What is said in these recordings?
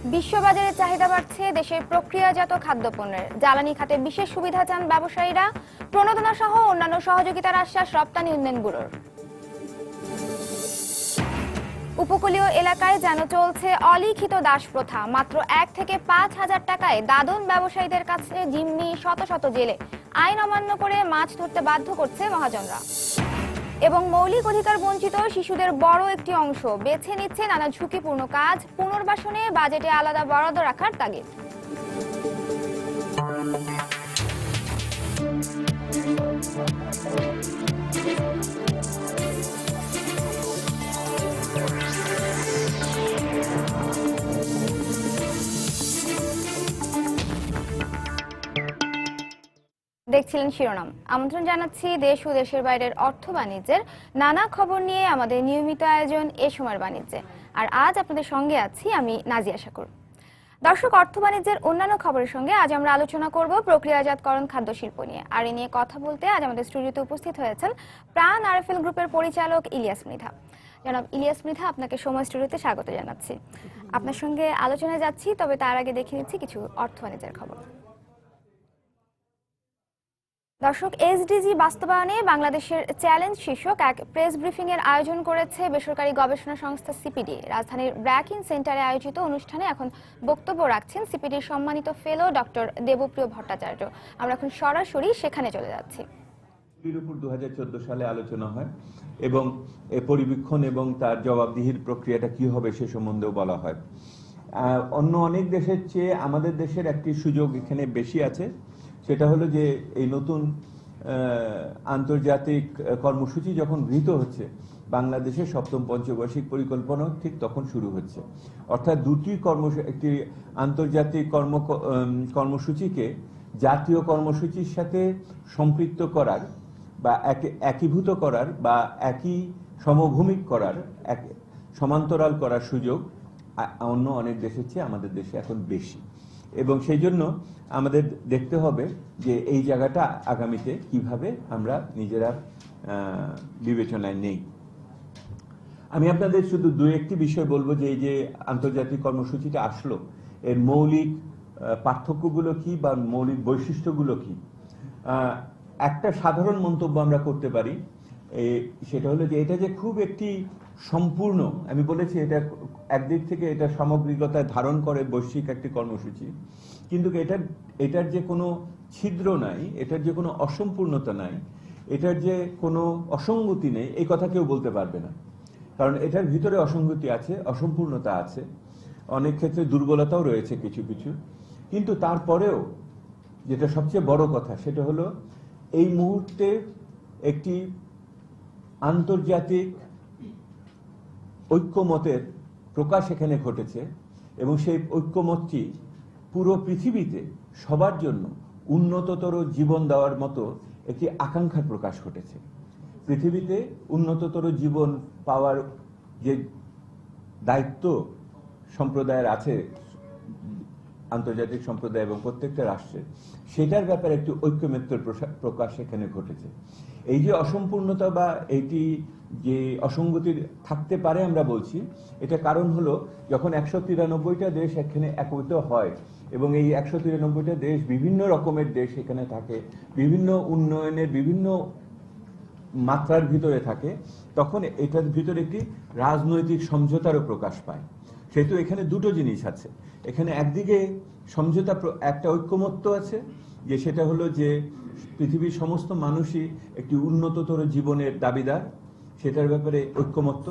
বিশ্ববাজারে চাহিদা বাড়ছে দেশের প্রক্রিয়াজাত খাদ্যপণ্যের। জ্বালানি খাতে বিশেষ সুবিধা চান ব্যবসায়ীরা। প্রণোদনা সহ অন্যান্য সহযোগিতার আশ্বাস রপ্তানি উন্নয়ন ব্যুরোর। উপকূলীয় এলাকায় যেন চলছে অলিখিত দাস প্রথা। মাত্র 1 থেকে 5,000 টাকায় দাদন ব্যবসায়ীদের কাছে জিম্মি শত শত জেলে। আইন অমান্য করে মাছ ধরতে বাধ্য করছে মহাজনরা। এবং মৌলিক অধিকার বঞ্চিত শিশুদের বড় একটি অংশ বেছে নিচ্ছে নানা ঝুঁকিপূর্ণ কাজ। পুনর্বাসনে বাজেটে আলাদা বরাদ্দ রাখার তাগিদ। দেখছিলেন শিরোনাম। আমন্ত্রণ জানাচ্ছি দেশ ও দেশের বাইরের অর্থ বাণিজ্যের নানা খবর নিয়ে আমাদের নিয়মিত আয়োজন এ সময়ের বাণিজ্যে। আর আজ আপনাদের সঙ্গে আছি আমি নাজিয়া শাকুর। দর্শক, অর্থ বাণিজ্যের অন্যান্য খবরের সঙ্গে আজ আমরা আলোচনা করব প্রক্রিয়াজাতকরণ খাদ্য শিল্প নিয়ে। আর এ নিয়ে কথা বলতে আজ আমাদের স্টুডিওতে উপস্থিত হয়েছেন প্রাণ আরএফএল গ্রুপের পরিচালক ইলিয়াস মৃধা। জনাব ইলিয়াস মৃধা, আপনাকে সময় স্টুডিওতে স্বাগত জানাচ্ছি। আপনার সঙ্গে আলোচনায় যাচ্ছি, তবে তার আগে দেখে নিচ্ছি কিছু অর্থ বাণিজ্যের খবর। দর্শক, এসডিজি বাস্তবায়নে বাংলাদেশের চ্যালেঞ্জ শীর্ষক এক প্রেস ব্রিফিং এর আয়োজন করেছে বেসরকারি গবেষণা সংস্থা সিপিডি। রাজধানীর ব্র্যাকিং সেন্টারে আয়োজিত অনুষ্ঠানে এখন বক্তব্য রাখছেন সিপিডির সম্মানিত ফেলো ডক্টর দেবপ্রিয় ভট্টাচার্য। আমরা এখন সরাসরি সেখানে চলে যাচ্ছি। এর উপর 2014 সালে আলোচনা হয় এবং পরিবীক্ষণ এবং তার জবাবদিহির প্রক্রিয়াটা কি হবে সে সম্বন্ধেও বলা হয়। অন্য অনেক দেশের চেয়ে আমাদের দেশের একটি সুযোগ এখানে বেশি আছে, সেটা হলো যে এই নতুন আন্তর্জাতিক কর্মসূচি যখন গৃহীত হচ্ছে, বাংলাদেশের 7ম পঞ্চবার্ষিক পরিকল্পনা ঠিক তখন শুরু হচ্ছে। অর্থাৎ দুটি একটি আন্তর্জাতিক কর্মসূচিকে জাতীয় কর্মসূচির সাথে সম্পৃক্ত করার বা একীভূত করার বা একই সমভূমিক করার, সমান্তরাল করার সুযোগ অন্য অনেক দেশের চেয়ে আমাদের দেশে এখন বেশি। এবং সেই জন্য আমাদের দেখতে হবে যে এই জায়গাটা আগামীতে কিভাবে আমরা নিজেরা বিবেচনায় নেই। আমি আপনাদের শুধু একটি বিষয় বলবো যে এই যে আন্তর্জাতিক কর্মসূচিটা আসলো, এর মৌলিক পার্থক্যগুলো কি বা মৌলিক বৈশিষ্ট্যগুলো কি। একটা সাধারণ মন্তব্য আমরা করতে পারি, সেটা হলো যে এটা যে খুব একটি সম্পূর্ণ, আমি বলেছি এটা একদিক থেকে এটা সামগ্রিকতায় ধারণ করে বৈশ্বিক একটি কর্মসূচি, কিন্তু এটার যে কোনো ছিদ্র নাই, এটার যে কোনো অসম্পূর্ণতা নাই, এটার যে কোনো অসঙ্গতি নেই, এই কথা কেউ বলতে পারবে না। কারণ এটার ভিতরে অসঙ্গতি আছে, অসম্পূর্ণতা আছে, অনেক ক্ষেত্রে দুর্বলতাও রয়েছে কিছু কিছু। কিন্তু তারপরেও যেটা সবচেয়ে বড় কথা, সেটা হলো এই মুহূর্তে একটি আন্তর্জাতিক ঐক্যমতের প্রকাশ এখানে ঘটেছে এবং সেই ঐক্যমতটি পুরো পৃথিবীতে সবার জন্য উন্নততর জীবন দেওয়ার মতো একটি আকাঙ্ক্ষার প্রকাশ ঘটেছে। পৃথিবীতে উন্নততর জীবন পাওয়ার যে দায়িত্ব সম্প্রদায়ের আছে, আন্তর্জাতিক সম্প্রদায় এবং প্রত্যেকটা রাষ্ট্রের, সেটার ব্যাপারে একটি ঐক্যমত্যের প্রকাশ এখানে ঘটেছে। এই যে অসম্পূর্ণতা বা এইটি যে অসঙ্গতি থাকতে পারে আমরা বলছি, এটা কারণ হলো যখন 193টা দেশ এখানে একত্রিত হয় এবং এই 193টা দেশ বিভিন্ন রকমের দেশ এখানে থাকে, বিভিন্ন উন্নয়নের বিভিন্ন মাত্রার ভিতরে থাকে, তখন এটার ভিতরে একটি রাজনৈতিক সমঝোতারও প্রকাশ পায়। সেহেতু এখানে দুটো জিনিস আছে। এখানে একদিকে সমঝোতা, একটা ঐক্যমত্য আছে, যে সেটা হলো যে পৃথিবীর সমস্ত মানুষই একটি উন্নততর জীবনের দাবিদার, সেটার ব্যাপারে ঐক্যমত্য।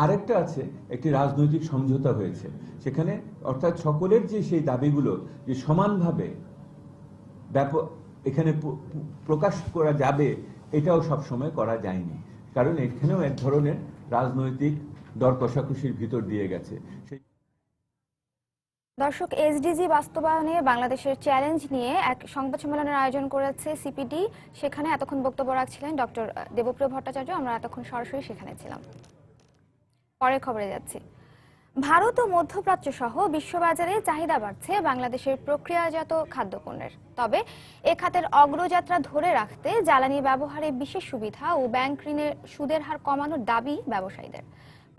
আরেকটা আছে, একটি রাজনৈতিক সমঝোতা হয়েছে সেখানে, অর্থাৎ সকলের যে সেই দাবিগুলো যে সমানভাবে এখানে প্রকাশ করা যাবে, এটাও সবসময় করা যায়নি, কারণ এখানেও এক ধরনের রাজনৈতিক দর কষাকষির ভিতর দিয়ে গেছে। দর্শক, এসডিজি বাস্তবায়নে বাংলাদেশের চ্যালেঞ্জ নিয়ে এক সংবাদ সম্মেলনের আয়োজন করেছে সিপিডি। সেখানে এতক্ষণ বক্তব্য রাখছিলেন ডক্টর দেবপ্রিয় ভট্টাচার্য। আমরা এতক্ষণ সরাসরি সেখানে ছিলাম। পরের খবরে যাচ্ছি। ভারত ও মধ্যপ্রাচ্য সহ বিশ্ববাজারে চাহিদা বাড়ছে বাংলাদেশের প্রক্রিয়াজাত খাদ্যপণ্যের। তবে এ খাতের অগ্রযাত্রা ধরে রাখতে জ্বালানি ব্যবহারে বিশেষ সুবিধা ও ব্যাংক ঋণের সুদের হার কমানোর দাবি ব্যবসায়ীদের।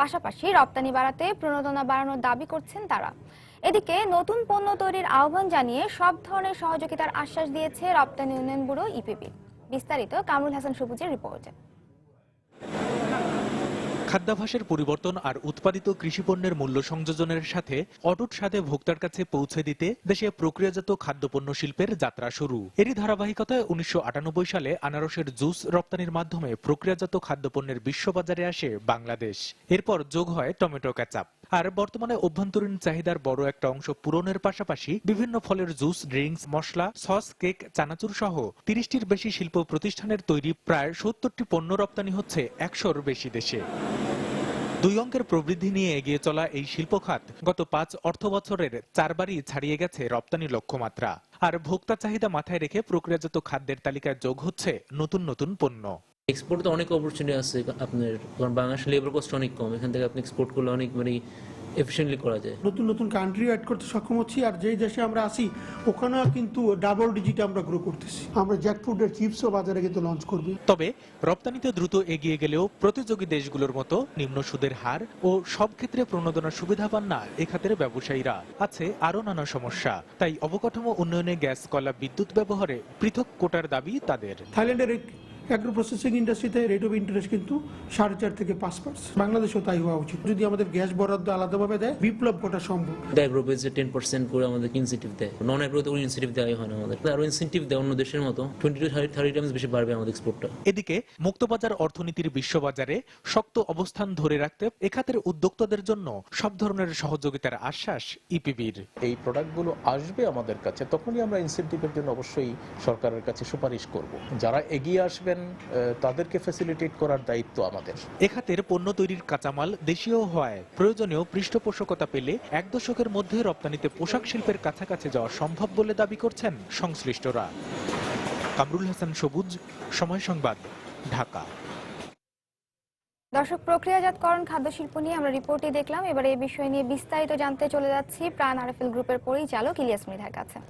পাশাপাশি রপ্তানি বাড়াতে প্রণোদনা বাড়ানোর দাবি করছেন তারা। এদিকে নতুন পণ্য তৈরির আহ্বান জানিয়ে সব ধরনের সহযোগিতার আশ্বাস দিয়েছে রপ্তানি উন্নয়ন ব্যুরো ইপিবি। বিস্তারিত কামরুল হাসান সবুজের রিপোর্টে। খাদ্যাভ্যাসের পরিবর্তন আর উৎপাদিত কৃষিপণ্যের মূল্য সংযোজনের সাথে অটুট স্বাদে ভোক্তার কাছে পৌঁছে দিতে দেশে প্রক্রিয়াজাত খাদ্যপণ্য শিল্পের যাত্রা শুরু। এরই ধারাবাহিকতায় 1998 সালে আনারসের জুস রপ্তানির মাধ্যমে প্রক্রিয়াজাত খাদ্যপণ্যের বিশ্ববাজারে আসে বাংলাদেশ। এরপর যোগ হয় টমেটো কেচাপ। আর বর্তমানে অভ্যন্তরীণ চাহিদার বড় একটা অংশ পূরণের পাশাপাশি বিভিন্ন ফলের জুস, ড্রিঙ্কস, মশলা, সস, কেক, চানাচুর সহ 30টির বেশি শিল্প প্রতিষ্ঠানের তৈরি প্রায় 70টি পণ্য রপ্তানি হচ্ছে 100-র বেশি দেশে। 2 অঙ্কের প্রবৃদ্ধি নিয়ে এগিয়ে চলা এই শিল্প খাত গত 5 অর্থ বছরের 4 বারই ছাড়িয়ে গেছে রপ্তানি লক্ষ্যমাত্রা। আর ভোক্তা চাহিদা মাথায় রেখে প্রক্রিয়াজাত খাদ্যের তালিকায় যোগ হচ্ছে নতুন নতুন পণ্য। এক্সপোর্ট তো অনেক অপরচুনিটি আছে আপনার, কারণ বাংলাদেশের লেবার কস্ট অনেক কম, এখান থেকে আপনি এক্সপোর্ট করলে অনেক এফিশিয়েন্টলি করা যায়। নতুন নতুন কান্ট্রি অ্যাড করতে সক্ষম হচ্ছি, আর যেই দেশে আমরা আসি ওখানেও কিন্তু ডাবল ডিজিটে আমরা গ্রো করতেছি। আমরা জ্যাকফ্রুটের চিপসও বাজারে কিন্তু লঞ্চ করব। তবে রপ্তানিতে দ্রুত এগিয়ে গেলেও প্রতিযোগী দেশগুলোর মতো নিম্ন সুদের হার ও সব ক্ষেত্রে প্রণোদনার সুবিধা পান না এ খাতের ব্যবসায়ীরা। আছে আরও নানা সমস্যা। তাই অবকাঠামো উন্নয়নে গ্যাস, কয়লা, বিদ্যুৎ ব্যবহারে পৃথক কোটার দাবি তাদের। থাইল্যান্ডের অ্যাগ্রো প্রসেসিং ইন্ডাস্ট্রিতে রেট অফ ইন্টারেস্ট কিন্তু 4.5 থেকে 5%। বাংলাদেশও তাই হওয়া উচিত। যদি আমাদের গ্যাস বরাদ্দ আলাদাভাবে দেয়, বিপ্লব করা সম্ভব। অ্যাগ্রো বেজে 10% করে আমাদের ইনসেন্টিভ দেয়, নন অ্যাগ্রোতে কোনো ইনসেন্টিভ দেওয়া হয় না আমাদের। আরও ইনসেন্টিভ দেয় অন্য দেশের মতো 20 to 30 টাইমস বেশি বাড়বে আমাদের এক্সপোর্টটা। এদিকে মুক্তবাজার অর্থনীতির বিশ্ববাজারে শক্ত অবস্থান ধরে রাখতে এ খাতের উদ্যোক্তাদের জন্য সব ধরনের সহযোগিতার আশ্বাস ইপিবির। এই প্রোডাক্টগুলো আসবে আমাদের কাছে, তখনই আমরা ইনসেন্টিভের জন্য অবশ্যই সরকারের কাছে সুপারিশ করব। যারা এগিয়ে আসবেন তাদেরকে ফ্যাসিলিটেট করার দায়িত্ব আমাদের। এ খাতের পণ্য তৈরির কাঁচামাল দেশীয় হওয়ায় প্রয়োজনীয় পৃষ্ঠপোষকতা পেলে 1 দশকের মধ্যে রপ্তানিতে পোশাক শিল্পের কাছাকাছি যাওয়া সম্ভব বলে দাবি করছেন সংশ্লিষ্টরা। কামরুল হাসান সবুজ, সময় সংবাদ, ঢাকা। দর্শক, প্রক্রিয়াজাতকরণ খাদ্য শিল্প নিয়ে আমরা রিপোর্টে দেখলাম। এবারে এই বিষয় নিয়ে বিস্তারিত জানতে চলে যাচ্ছি প্রাণ আরএফএল গ্রুপের পরিচালক ইলিয়াস মৃধার কাছে।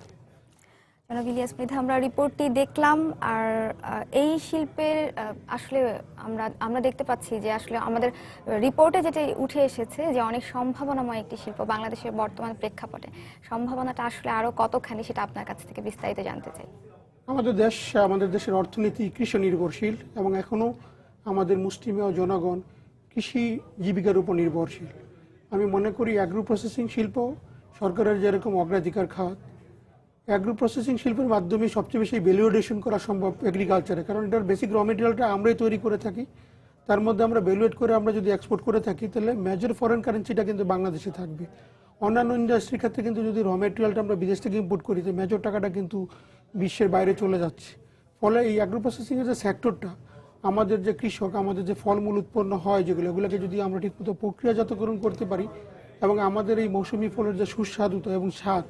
জনাব ইলিয়াস মৃধা, আমরা রিপোর্টটি দেখলাম। আর এই শিল্পের আসলে আমরা দেখতে পাচ্ছি যে আসলে আমাদের রিপোর্টে যেটি উঠে এসেছে যে অনেক সম্ভাবনাময় একটি শিল্প বাংলাদেশের বর্তমান প্রেক্ষাপটে। সম্ভাবনাটা আসলে আরো কতখানি, সেটা আপনার কাছ থেকে বিস্তারিত জানতে চাই। আমাদের দেশের অর্থনীতি কৃষি নির্ভরশীল এবং এখনো আমাদের মুসলিমীয় জনগণ কৃষি জীবিকার উপর নির্ভরশীল। আমি মনে করি অ্যাগ্রো প্রসেসিং শিল্প সরকারের যেরকম অগ্রাধিকার খাত, অ্যাগ্রো প্রসেসিং শিল্পের মাধ্যমে সবচেয়ে বেশি ভ্যালুয়েশন করা সম্ভব এগ্রিকালচারে, কারণ এটার বেসিক র মেটেরিয়ালটা আমরাই তৈরি করে থাকি। তার মধ্যে আমরা ভ্যালুয়েট করে আমরা যদি এক্সপোর্ট করে থাকি তাহলে মেজর ফরেন কারেন্সিটা কিন্তু বাংলাদেশে থাকবে। অন্যান্য ইন্ডাস্ট্রির ক্ষেত্রে কিন্তু যদি র মেটেরিয়ালটা আমরা বিদেশ থেকে ইম্পোর্ট করি তো মেজর টাকাটা কিন্তু বিশ্বের বাইরে চলে যাচ্ছে। ফলে এই অ্যাগ্রো প্রসেসিংয়ের যে সেক্টরটা, আমাদের যে কৃষক, আমাদের যে ফলমূল উৎপন্ন হয় এগুলোকে যদি আমরা ঠিকমতো প্রক্রিয়াজাতকরণ করতে পারি এবং আমাদের এই মৌসুমি ফলের যে সুস্বাদুতা এবং স্বাদ,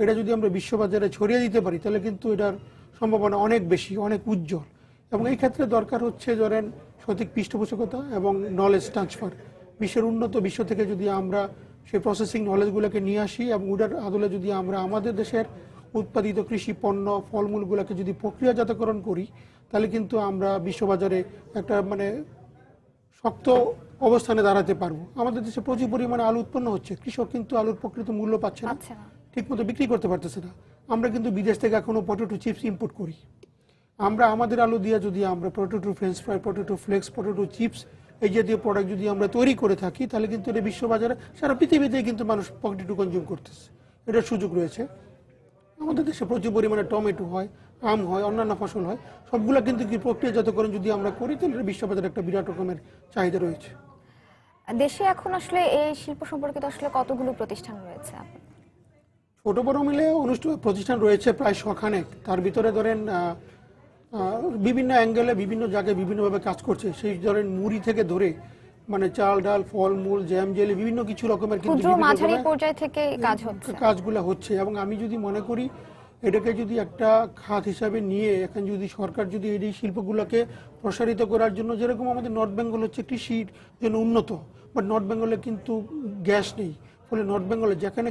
এটা যদি আমরা বিশ্ববাজারে ছড়িয়ে দিতে পারি তাহলে কিন্তু এটার সম্ভাবনা অনেক বেশি, অনেক উজ্জ্বল। এবং এই ক্ষেত্রে দরকার হচ্ছে ধরেন সঠিক পৃষ্ঠপোষকতা এবং নলেজ ট্রান্সফার। বিশ্বের উন্নত বিশ্ব থেকে যদি আমরা সেই প্রসেসিং নলেজগুলোকে নিয়ে আসি এবং ওটার আদলে যদি আমরা আমাদের দেশের উৎপাদিত কৃষি পণ্য ফলমূলগুলোকে যদি প্রক্রিয়াজাতকরণ করি তাহলে কিন্তু আমরা বিশ্ববাজারে একটা শক্ত অবস্থানে দাঁড়াতে পারবো। আমাদের দেশে প্রচুর পরিমাণে আলু উৎপন্ন হচ্ছে, কৃষক কিন্তু আলুর প্রকৃত মূল্য পাচ্ছে না, ঠিকমতো বিক্রি করতে পারতেছে না। আমরা কিন্তু বিদেশ থেকে এখনো পটেটো চিপস ইম্পোর্ট করি। আমরা আমাদের আলু দিয়ে যদি আমরা potato french fries, potato flakes, potato chips এই জাতীয় প্রোডাক্ট যদি আমরা তৈরি করে থাকি তাহলে কিন্তু এটা বিশ্ববাজারে সারা পৃথিবীতে কিন্তু মানুষ পটেটো কনজিউম করতেছে, এটার সুযোগ রয়েছে। আমাদের দেশে প্রচুর পরিমাণে টমেটো হয়, আম হয়, অন্যান্য ফসল হয়, সবগুলো কিন্তু কি প্রক্রিয়াজাতকরণ যদি আমরা করি তাহলে বিশ্ববাজারে একটা বিরাট রকমের চাহিদা রয়েছে। দেশে এখন আসলে এই শিল্প সম্পর্কিত আসলে কতগুলো প্রতিষ্ঠান রয়েছে? ছোট বড় মিলে প্রতিষ্ঠান রয়েছে প্রায় 100 খানেক। তার ভিতরে ধরেন বিভিন্ন অ্যাঙ্গেলে বিভিন্ন জায়গায় বিভিন্নভাবে কাজ করছে। সেই ধরেন মুড়ি থেকে ধরে চাল ডাল ফলমূল জ্যাম জেলি বিভিন্ন কিছু রকমের কিন্তু মাঝারি পর্যায় থেকে কাজগুলো হচ্ছে। এবং আমি যদি মনে করি এটাকে যদি একটা খাত হিসাবে নিয়ে এখন যদি সরকার যদি এই শিল্পগুলোকে প্রসারিত করার জন্য, যেরকম আমাদের নর্থ বেঙ্গল হচ্ছে কৃষির জন্য উন্নত, বাট নর্থ বেঙ্গলে কিন্তু গ্যাস নেই। ফলে নর্থ বেঙ্গলে যেখানে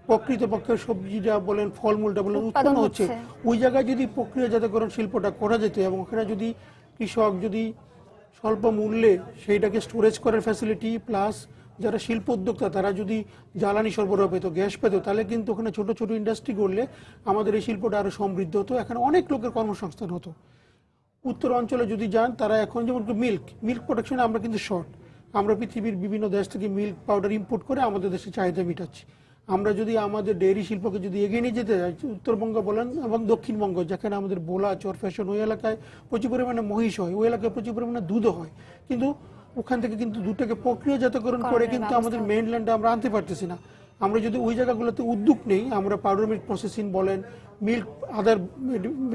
প্রকৃতপক্ষে সবজিটা বলেন ফলমূলটা বলেন উৎপন্ন হচ্ছে, ওই জায়গায় যদি প্রক্রিয়াজাতকরণ শিল্পটা করা যেত এবং ওখানে যদি কৃষক যদি স্বল্প মূল্যে সেইটাকে স্টোরেজ করার ফ্যাসিলিটি, প্লাস যারা শিল্প উদ্যোক্তা তারা যদি জ্বালানি সরবরাহ পেত, গ্যাস পেত, তাহলে কিন্তু ওখানে ছোট ছোট ইন্ডাস্ট্রি করলে আমাদের এই শিল্পটা আরো সমৃদ্ধ হতো, এখানে অনেক লোকের কর্মসংস্থান হতো। উত্তর অঞ্চলে যদি যান, তারা এখন যেমন মিল্ক প্রোডাকশনে আমরা কিন্তু শর্ট, আমরা পৃথিবীর বিভিন্ন দেশ থেকে মিল্ক পাউডার ইম্পোর্ট করে আমাদের দেশে চাহিদা মেটাচ্ছি। আমরা যদি আমাদের ডেয়ারি শিল্পকে যদি এগিয়ে নিয়ে যেতে চাই, উত্তরবঙ্গ বলেন এবং দক্ষিণবঙ্গ, যেখানে আমাদের বোলা, চরফ্যাশন, ওই এলাকায় প্রচুর পরিমাণে মহিষ হয়, ওই এলাকায় প্রচুর পরিমাণে দুধও হয়, কিন্তু ওখান থেকে কিন্তু দুধটাকে প্রক্রিয়াজাতকরণ করে কিন্তু আমাদের মেইনল্যান্ডে আমরা আনতে পারতেছি না। আমরা যদি ওই জায়গাগুলোতে উদ্যোগ নেই, আমরা পাউডার মিল্ক প্রসেসিং বলেন, মিল্ক আদার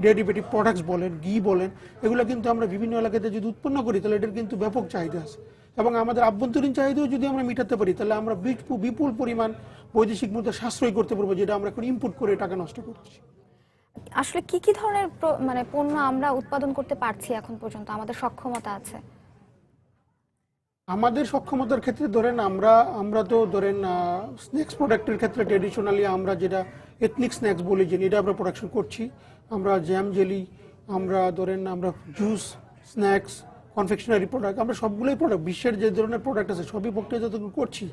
ডেরিভেটিভ প্রোডাক্টস বলেন, ঘি বলেন, এগুলো কিন্তু আমরা বিভিন্ন এলাকাতে যদি উৎপন্ন করি তাহলে এটার কিন্তু ব্যাপক চাহিদা আছে। এবং আমাদের আভ্যন্তরীণ চাহিদাও যদি আমরা মেটাতে পারি তাহলে আমরা বিপুল পরিমাণ বৈদেশিক মুদ্রা সাশ্রয় করতে পারবো, যেটা আমরা এখন ইম্পোর্ট করে টাকা নষ্ট করছি। আসলে কি কি ধরনের মানে পণ্য আমরা উৎপাদন করতে পারছি এখন পর্যন্ত, আমাদের সক্ষমতা আছে? আমাদের সক্ষমতার ক্ষেত্রে ধরেন আমরা তো ধরেন স্ন্যাক্স প্রোডাক্টের ক্ষেত্রে ট্রেডিশনালি আমরা যেটা এথনিক স্ন্যাক্স বলি, যে এটা আমরা প্রোডাকশন করছি। আমরা জ্যাম, জেলি, আমরা ধরেন আমরা জুস, স্ন্যাক্স, কনফেকশনারি প্রোডাক্ট, আমরা সবগুলোই প্রোডাক্ট, বিশ্বের যে ধরনের প্রোডাক্ট আছে সবই প্রক্রিয়াজাত করছি।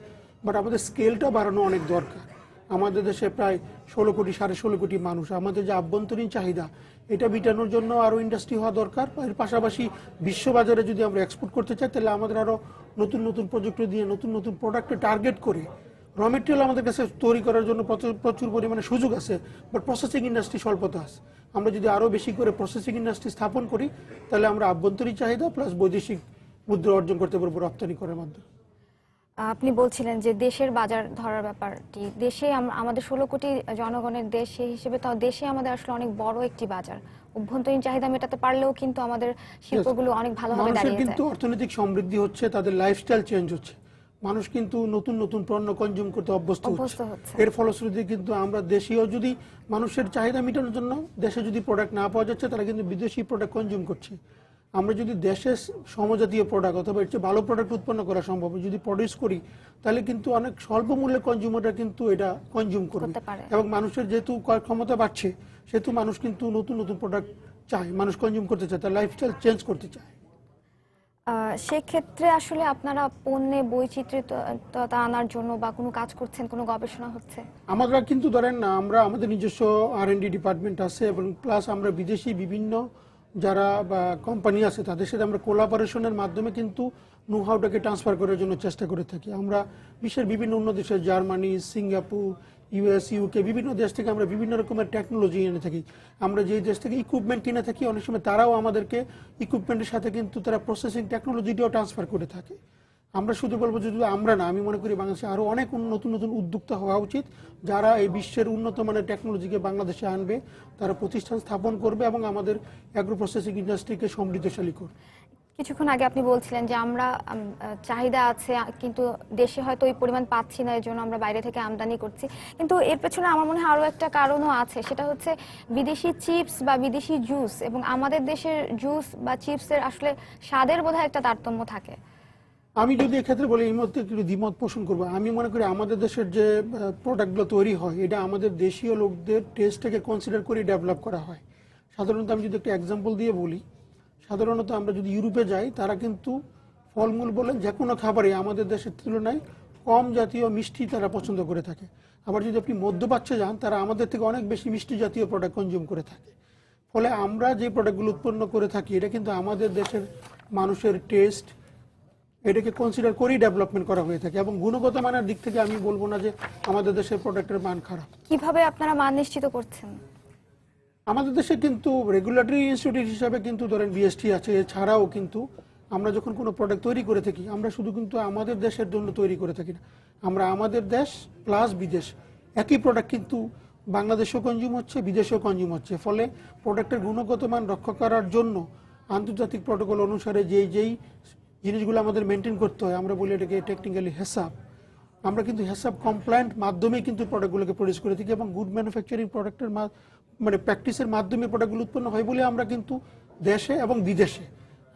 বাট আমাদের স্কেলটা বাড়ানো অনেক দরকার। আমাদের দেশে প্রায় 16 কোটি 16.5 কোটি মানুষ, আমাদের যে আভ্যন্তরীণ চাহিদা এটা মেটানোর জন্য আরও ইন্ডাস্ট্রি হওয়া দরকার। এর পাশাপাশি বিশ্ববাজারে যদি আমরা এক্সপোর্ট করতে চাই তাহলে আমাদের আরও নতুন নতুন প্রযুক্তি দিয়ে নতুন নতুন প্রোডাক্টে টার্গেট করে র মেটেরিয়াল আমাদের কাছে তৈরি করার জন্য প্রচুর পরিমাণে সুযোগ আছে, বাট প্রসেসিং ইন্ডাস্ট্রি স্বল্পতা আছে। আমরা যদি আরও বেশি করে প্রসেসিং ইন্ডাস্ট্রি স্থাপন করি তাহলে আমরা আভ্যন্তরীণ চাহিদা প্লাস বৈদেশিক মুদ্রা অর্জন করতে পারবো রপ্তানি করার মাধ্যমে। আপনি বলছিলেন যে দেশের বাজার ধরার ব্যাপারটি, দেশে আমাদের 16 কোটি জনগণের দেশ, সেই হিসেবে তাও দেশে আমাদের আসলে অনেক বড় একটি বাজার। অভ্যন্তরীণ চাহিদা মেটাতে পারলেও কিন্তু আমাদের শিল্পগুলো অনেক ভালোভাবে দাঁড়িয়ে যায়। মানুষের কিন্তু অর্থনৈতিক সমৃদ্ধি হচ্ছে, তাদের লাইফস্টাইল চেঞ্জ হচ্ছে, মানুষ কিন্তু নতুন নতুন পণ্য কনজিউম করতে অভ্যস্ত হচ্ছে। এর ফলশ্রুতি কিন্তু আমরা দেশীয় যদি মানুষের চাহিদা মেটানোর জন্য দেশে যদি প্রোডাক্ট না পাওয়া যাচ্ছে, তারা কিন্তু বিদেশি প্রোডাক্ট কনজিউম করছে। আমরা যদি দেশের সমজাতীয় প্রোডাক্ট অথবা এর চেয়ে ভালো প্রোডাক্ট উৎপন্ন করা সম্ভব যদি প্রডিউস করি, তাহলে কিন্তু অনেক স্বল্প মূল্যে কনজিউমাররা কিন্তু এটা কনজিউম করবে। এবং মানুষের যেহেতু ক্রয় ক্ষমতা বাড়ছে, সেহেতু মানুষ কিন্তু নতুন নতুন প্রোডাক্ট চায়, মানুষ কনজিউম করতে চায়, তার লাইফস্টাইল চেঞ্জ করতে চায়। সেক্ষেত্রে আসলে আপনারা পণ্যে বৈচিত্র্যতা আনার জন্য বা কোনো কাজ করছেন, কোনো গবেষণা হচ্ছে? আমরা কিন্তু ধরেন আমরা আমাদের নিজস্ব R&D ডিপার্টমেন্ট আছে, এবং প্লাস আমরা বিদেশি বিভিন্ন যারা বা কোম্পানি আছে তাদের সাথে আমরা কোলাবোরেশনের মাধ্যমে কিন্তু নো হাউটাকে ট্রান্সফার করার জন্য চেষ্টা করে থাকি। আমরা বিশ্বের বিভিন্ন উন্নত দেশে, জার্মানি, সিঙ্গাপুর, US, UK, বিভিন্ন দেশ থেকে আমরা বিভিন্ন রকমের টেকনোলজি এনে থাকি। আমরা যে দেশ থেকে ইকুইপমেন্ট কিনে থাকি, অনেক সময় তারাও আমাদেরকে ইকুইপমেন্টের সাথে কিন্তু তারা প্রসেসিং টেকনোলজিটাও ট্রান্সফার করে থাকে। আমরা শুধু বলবো যদি আমরা না, আমি মনে করি বাংলাদেশে আরও অনেক নতুন নতুন উদ্যোক্তা হওয়া উচিত, যারা এই বিশ্বের উন্নত মানের টেকনোলজিকে বাংলাদেশে আনবে, তারা প্রতিষ্ঠান স্থাপন করবে এবং আমাদের অ্যাগ্রো প্রসেসিং ইন্ডাস্ট্রিকে সমৃদ্ধশালী করবে। কিছুক্ষণ আগে আপনি বলছিলেন যে আমরা চাহিদা আছে কিন্তু দেশে হয়তো ওই পরিমাণ পাচ্ছি না, এর জন্য আমরা বাইরে থেকে আমদানি করছি। কিন্তু এর পেছনে আমার মনে হয় আরও একটা কারণও আছে, সেটা হচ্ছে বিদেশি চিপস বা বিদেশি জুস এবং আমাদের দেশের জুস বা চিপসের আসলে স্বাদের বোধহয় একটা তারতম্য থাকে। আমি যদি এক্ষেত্রে বলি, এই মধ্যে একটু দ্বিমত পোষণ করবো। আমি মনে করি আমাদের দেশের যে প্রোডাক্টগুলো তৈরি হয় এটা আমাদের দেশীয় লোকদের টেস্টটাকে কনসিডার করে ডেভেলপ করা হয়। সাধারণত আমি যদি একটা এক্সাম্পল দিয়ে বলি, সাধারণত আমরা যদি ইউরোপে যাই, তারা কিন্তু ফলমূল বলেন যে কোনো খাবারে আমাদের দেশের তুলনায় কম জাতীয় মিষ্টি তারা পছন্দ করে থাকে। আবার যদি আপনি মধ্যপ্রাচ্যে যান, তারা আমাদের থেকে অনেক বেশি মিষ্টি জাতীয় প্রোডাক্ট কনজিউম করে থাকে। ফলে আমরা যে প্রোডাক্টগুলো উৎপন্ন করে থাকি এটা কিন্তু আমাদের দেশের মানুষের টেস্ট এটাকে কনসিডার করেই ডেভেলপমেন্ট করা হয়ে থাকে, এবং গুণগত মানের দিক থেকে আমি বলবো না যে আমাদের দেশের প্রোডাক্টের মান খারাপ। কিভাবে আপনারা মান নিশ্চিত করছেন? আমাদের দেশে কিন্তু রেগুলেটরি ইনস্টিটিউট হিসাবে কিন্তু ধরেন BST আছে, এছাড়াও কিন্তু আমরা যখন কোনো প্রোডাক্ট তৈরি করে থাকি, আমরা শুধু কিন্তু আমাদের দেশের জন্য তৈরি করে থাকি না, আমরা আমাদের দেশ প্লাস বিদেশ একই প্রোডাক্ট কিন্তু বাংলাদেশেও কনজিউম হচ্ছে, বিদেশেও কনজিউম হচ্ছে। ফলে প্রোডাক্টের গুণগত মান রক্ষা করার জন্য আন্তর্জাতিক প্রটোকল অনুসারে যেই জিনিসগুলো আমাদের মেনটেন করতে হয়, আমরা বলি এটাকে টেকনিক্যালি হেসাব, আমরা কিন্তু হেসাব কমপ্লায়েন্ট মাধ্যমে কিন্তু প্রোডাক্টগুলোকে প্রডিউস করে থাকি, এবং গুড ম্যানুফ্যাকচারিং প্রোডাক্টের মানে প্র্যাকটিসের মাধ্যমে প্রোডাক্টগুলো উৎপন্ন হয় বলে আমরা কিন্তু দেশে এবং বিদেশে,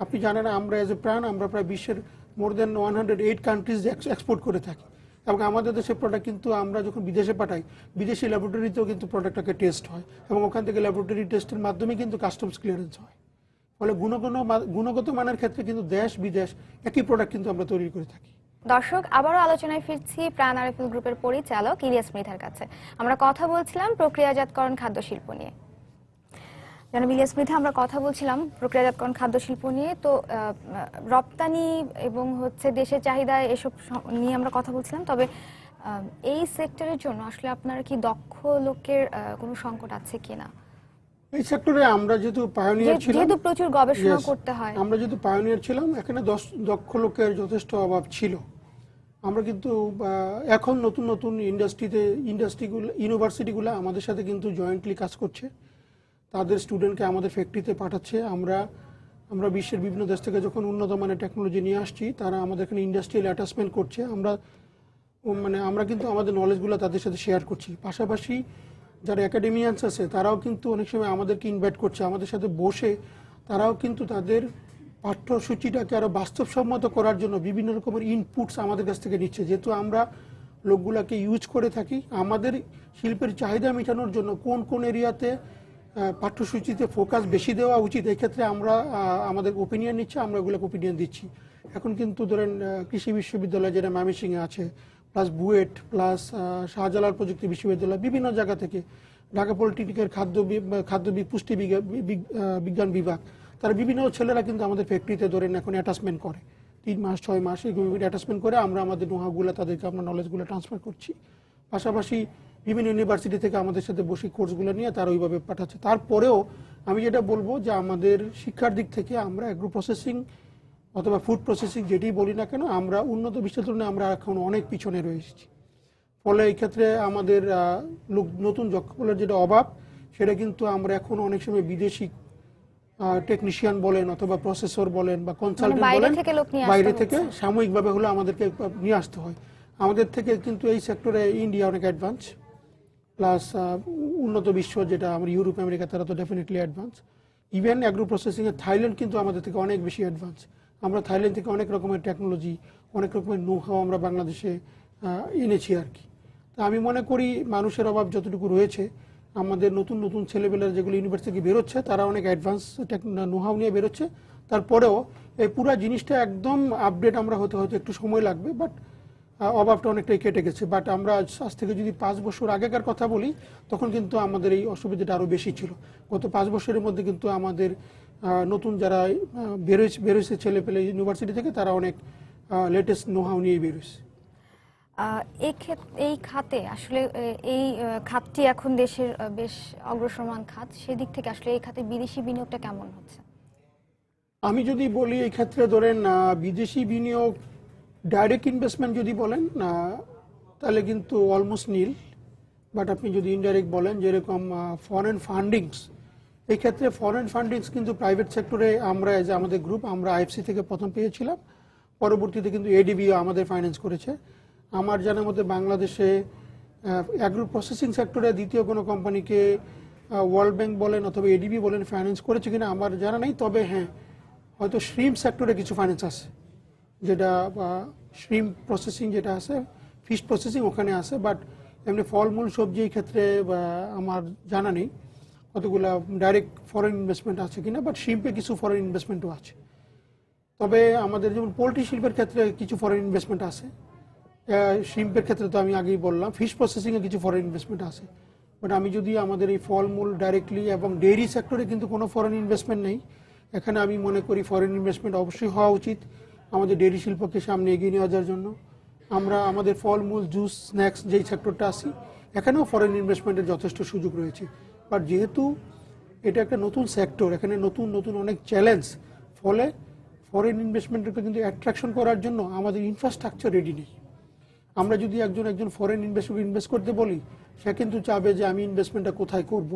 আপনি জানেন আমরা এজ এ প্রাণ আমরা প্রায় বিশ্বের মোর দেন 108 কান্ট্রিজ এক্সপোর্ট করে থাকি, এবং আমাদের দেশের প্রোডাক্ট কিন্তু আমরা যখন বিদেশে পাঠাই, বিদেশি ল্যাবরেটরিতেও কিন্তু প্রোডাক্টটাকে টেস্ট হয়, এবং ওখান থেকে ল্যাবরেটরি টেস্টের মাধ্যমে কিন্তু কাস্টমস ক্লিয়ারেন্স হয়। ফলে গুণগত মানের ক্ষেত্রে কিন্তু দেশ বিদেশ একই প্রোডাক্ট কিন্তু আমরা তৈরি করে থাকি। দর্শক, আবারও আলোচনায় ফিরছি প্রাণ আরএফএল গ্রুপের পরিচালক ইলিয়াস মৃধার কাছে। আমরা কথা বলছিলাম প্রক্রিয়াজাতকরণ খাদ্য শিল্প নিয়ে। জনাব ইলিয়াস মৃধা, আমরা কথা বলছিলাম প্রক্রিয়াজাতকরণ খাদ্য শিল্প নিয়ে। তো রপ্তানি এবং দেশের চাহিদা এসব নিয়ে আমরা কথা বলছিলাম। তবে এই সেক্টরের জন্য আসলে আপনার কি দক্ষ লোকের কোনো সংকট আছে কিনা? এই সেক্টরে আমরা যেহেতু পায়োনিয়ার ছিলাম, যেহেতু প্রচুর গবেষণা করতে হয়, আমরা যেহেতু পায়োনিয়ার ছিলাম, এখানে দক্ষ লোকের যথেষ্ট অভাব ছিল। আমরা কিন্তু এখন নতুন নতুন ইন্ডাস্ট্রিগুলো ইউনিভার্সিটিগুলো আমাদের সাথে কিন্তু জয়েন্টলি কাজ করছে, তাদের স্টুডেন্টকে আমাদের ফ্যাক্টরিতে পাঠাচ্ছে। আমরা বিশ্বের বিভিন্ন দেশ থেকে যখন উন্নত মানের টেকনোলজি নিয়ে আসছি, তারা আমাদের এখানে ইন্ডাস্ট্রিয়াল অ্যাটাচমেন্ট করছে। আমরা কিন্তু আমাদের নলেজগুলো তাদের সাথে শেয়ার করছি। পাশাপাশি যারা একাডেমিয়ানস আছে তারাও কিন্তু অনেক সময় আমাদেরকে ইনভাইট করছে, আমাদের সাথে বসে তারাও কিন্তু তাদের পাঠ্যসূচিটাকে আরও বাস্তবসম্মত করার জন্য বিভিন্ন রকমের ইনপুটস আমাদের কাছ থেকে নিচ্ছে। যেহেতু আমরা লোকগুলাকে ইউজ করে থাকি, আমাদের শিল্পের চাহিদা মেটানোর জন্য কোন কোন এরিয়াতে পাঠ্যসূচিতে ফোকাস বেশি দেওয়া উচিত, এক্ষেত্রে আমরা আমাদের ওপিনিয়ন নিচ্ছি, আমরা ওগুলোকে ওপিনিয়ন দিচ্ছি। এখন কিন্তু ধরেন কৃষি বিশ্ববিদ্যালয় যেটা ময়মনসিংহে আছে, প্লাস বুয়েট, প্লাস শাহজালাল প্রযুক্তি বিশ্ববিদ্যালয়, বিভিন্ন জায়গা থেকে ঢাকা পলিটেকনিকের খাদ্য পুষ্টি বিজ্ঞান বিভাগ, তারা বিভিন্ন ছেলেরা কিন্তু আমাদের ফ্যাক্টরিতে ধরেন এখন অ্যাটাচমেন্ট করে 3 মাস 6 মাস অ্যাটাচমেন্ট করে। আমরা আমাদের নোহাগুলো তাদেরকে আমরা নলেজগুলো ট্রান্সফার করছি। পাশাপাশি বিভিন্ন ইউনিভার্সিটি থেকে আমাদের সাথে বসে কোর্সগুলো নিয়ে তারা ওইভাবে পাঠাচ্ছে। তারপরেও আমি যেটা বলবো যে আমাদের শিক্ষার দিক থেকে আমরা অ্যাগ্রো প্রসেসিং অথবা ফুড প্রসেসিং যেটি বলি না কেন, আমরা উন্নত বিশ্বের তুলনায় আমরা এখন অনেক পিছনে রয়ে এসেছি। ফলে এই ক্ষেত্রে আমাদের নতুন দক্ষতার যেটা অভাব, সেটা কিন্তু আমরা এখন অনেক সময় বিদেশি টেকনিশিয়ান বলেন অথবা প্রসেসর বলেন বা কনসালটেন্ট বলেন, বাইরে থেকে সাময়িকভাবে হলে আমাদেরকে নিয়ে আসতে হয়। আমাদের থেকে কিন্তু এই সেক্টরে ইন্ডিয়া অনেক অ্যাডভান্স, প্লাস উন্নত বিশ্ব যেটা আমরা ইউরোপ আমেরিকা, তারা তো ডেফিনেটলি অ্যাডভান্স। ইভেন অ্যাগ্রো প্রসেসিংয়ে থাইল্যান্ড কিন্তু আমাদের থেকে অনেক বেশি অ্যাডভান্স। আমরা থাইল্যান্ড থেকে অনেক রকমের টেকনোলজি, অনেক রকমের নো-হাউ আমরা বাংলাদেশে এনেছি আর কি। তা আমি মনে করি মানুষের অভাব যতটুকু রয়েছে, আমাদের নতুন নতুন ছেলেবেলার যেগুলো ইউনিভার্সিটি থেকে বেরোচ্ছে, তারা অনেক অ্যাডভান্স নো-হাউ নিয়ে বেরোচ্ছে। তারপরেও এই পুরো জিনিসটা একদম আপডেট আমরা হতে হয়তো একটু সময় লাগবে, বাট অভাবটা অনেকটাই কেটে গেছে। বাট আমরা আজ থেকে যদি 5 বছর আগেকার কথা বলি, তখন কিন্তু আমাদের এই অসুবিধাটা আরও বেশি ছিল। গত 5 বছরের মধ্যে কিন্তু আমাদের নতুন যারা বেরোয়েছে ছেলেপেলে ইউনিভার্সিটি থেকে, তারা অনেক লেটেস্ট নো-হাউ নিয়ে বেরোয়েছে। এই খাতে আসলে এই খাতটি এখন দেশের বেশ অগ্রসরমান খাত, সেদিক থেকে আসলে এই খাতে বিদেশি বিনিয়োগটা কেমন হচ্ছে? আমি যদি বলি এই ক্ষেত্রে ধরেন বিদেশি বিনিয়োগ ডাইরেক্ট ইনভেস্টমেন্ট যদি বলেন তাহলে কিন্তু অলমোস্ট নীল। বাট আপনি যদি ইনডাইরেক্ট বলেন যেরকম ফরেন ফান্ডিংস, এই ক্ষেত্রে ফরেন ফান্ডিংস কিন্তু প্রাইভেট সেক্টরে আমরা যে আমাদের গ্রুপ, আমরা আইএফসি থেকে প্রথম পেয়েছিলাম, পরবর্তীতে কিন্তু এডিবিও আমাদের ফাইন্যান্স করেছে। আমার জানার মধ্যে বাংলাদেশে অ্যাগ্রো প্রসেসিং সেক্টরে দ্বিতীয় কোনো কোম্পানিকে ওয়ার্ল্ড ব্যাংক বলেন অথবা এডিবি বলেন ফাইন্যান্স করেছে কিনা আমার জানা নেই। তবে হ্যাঁ, হয়তো শ্রিম্প সেক্টরে কিছু ফাইন্যান্স আছে, যেটা শ্রিম্প প্রসেসিং যেটা আছে, ফিশ প্রসেসিং ওখানে আছে। বাট এমনি ফলমূল সবজি এই ক্ষেত্রে আমার জানা নেই কতগুলো ডাইরেক্ট ফরেন ইনভেস্টমেন্ট আছে কিনা। বাট শ্রিম্পে কিছু ফরেন ইনভেস্টমেন্টও আছে। তবে আমাদের যেমন পোলট্রি শিল্পের ক্ষেত্রে কিছু ফরেন ইনভেস্টমেন্ট আছে, শ্রিম্পের ক্ষেত্রে তো আমি আগেই বললাম, ফিশ প্রসেসিংয়ে কিছু ফরেন ইনভেস্টমেন্ট আছে। বাট আমি যদি আমাদের এই ফলমূল ডাইরেক্টলি এবং ডেইরি সেক্টরে কিন্তু কোনো ফরেন ইনভেস্টমেন্ট নেই। এখানে আমি মনে করি ফরেন ইনভেস্টমেন্ট অবশ্যই হওয়া উচিত আমাদের ডেইরি শিল্পকে সামনে এগিয়ে নিয়ে যাওয়ার জন্য। আমরা আমাদের ফলমূল, জুস, স্ন্যাক্স যেই সেক্টরটা আছি, এখানেও ফরেন ইনভেস্টমেন্টের যথেষ্ট সুযোগ রয়েছে। বাট যেহেতু এটা একটা নতুন সেক্টর, এখানে নতুন নতুন অনেক চ্যালেঞ্জ, ফলে ফরেন ইনভেস্টমেন্টকে কিন্তু অ্যাট্রাকশন করার জন্য আমাদের ইনফ্রাস্ট্রাকচার রেডি নেই। আমরা যদি একজন ফরেন ইনভেস্টর ইনভেস্ট করতে বলি, সে কিন্তু চাবে যে আমি ইনভেস্টমেন্টটা কোথায় করব,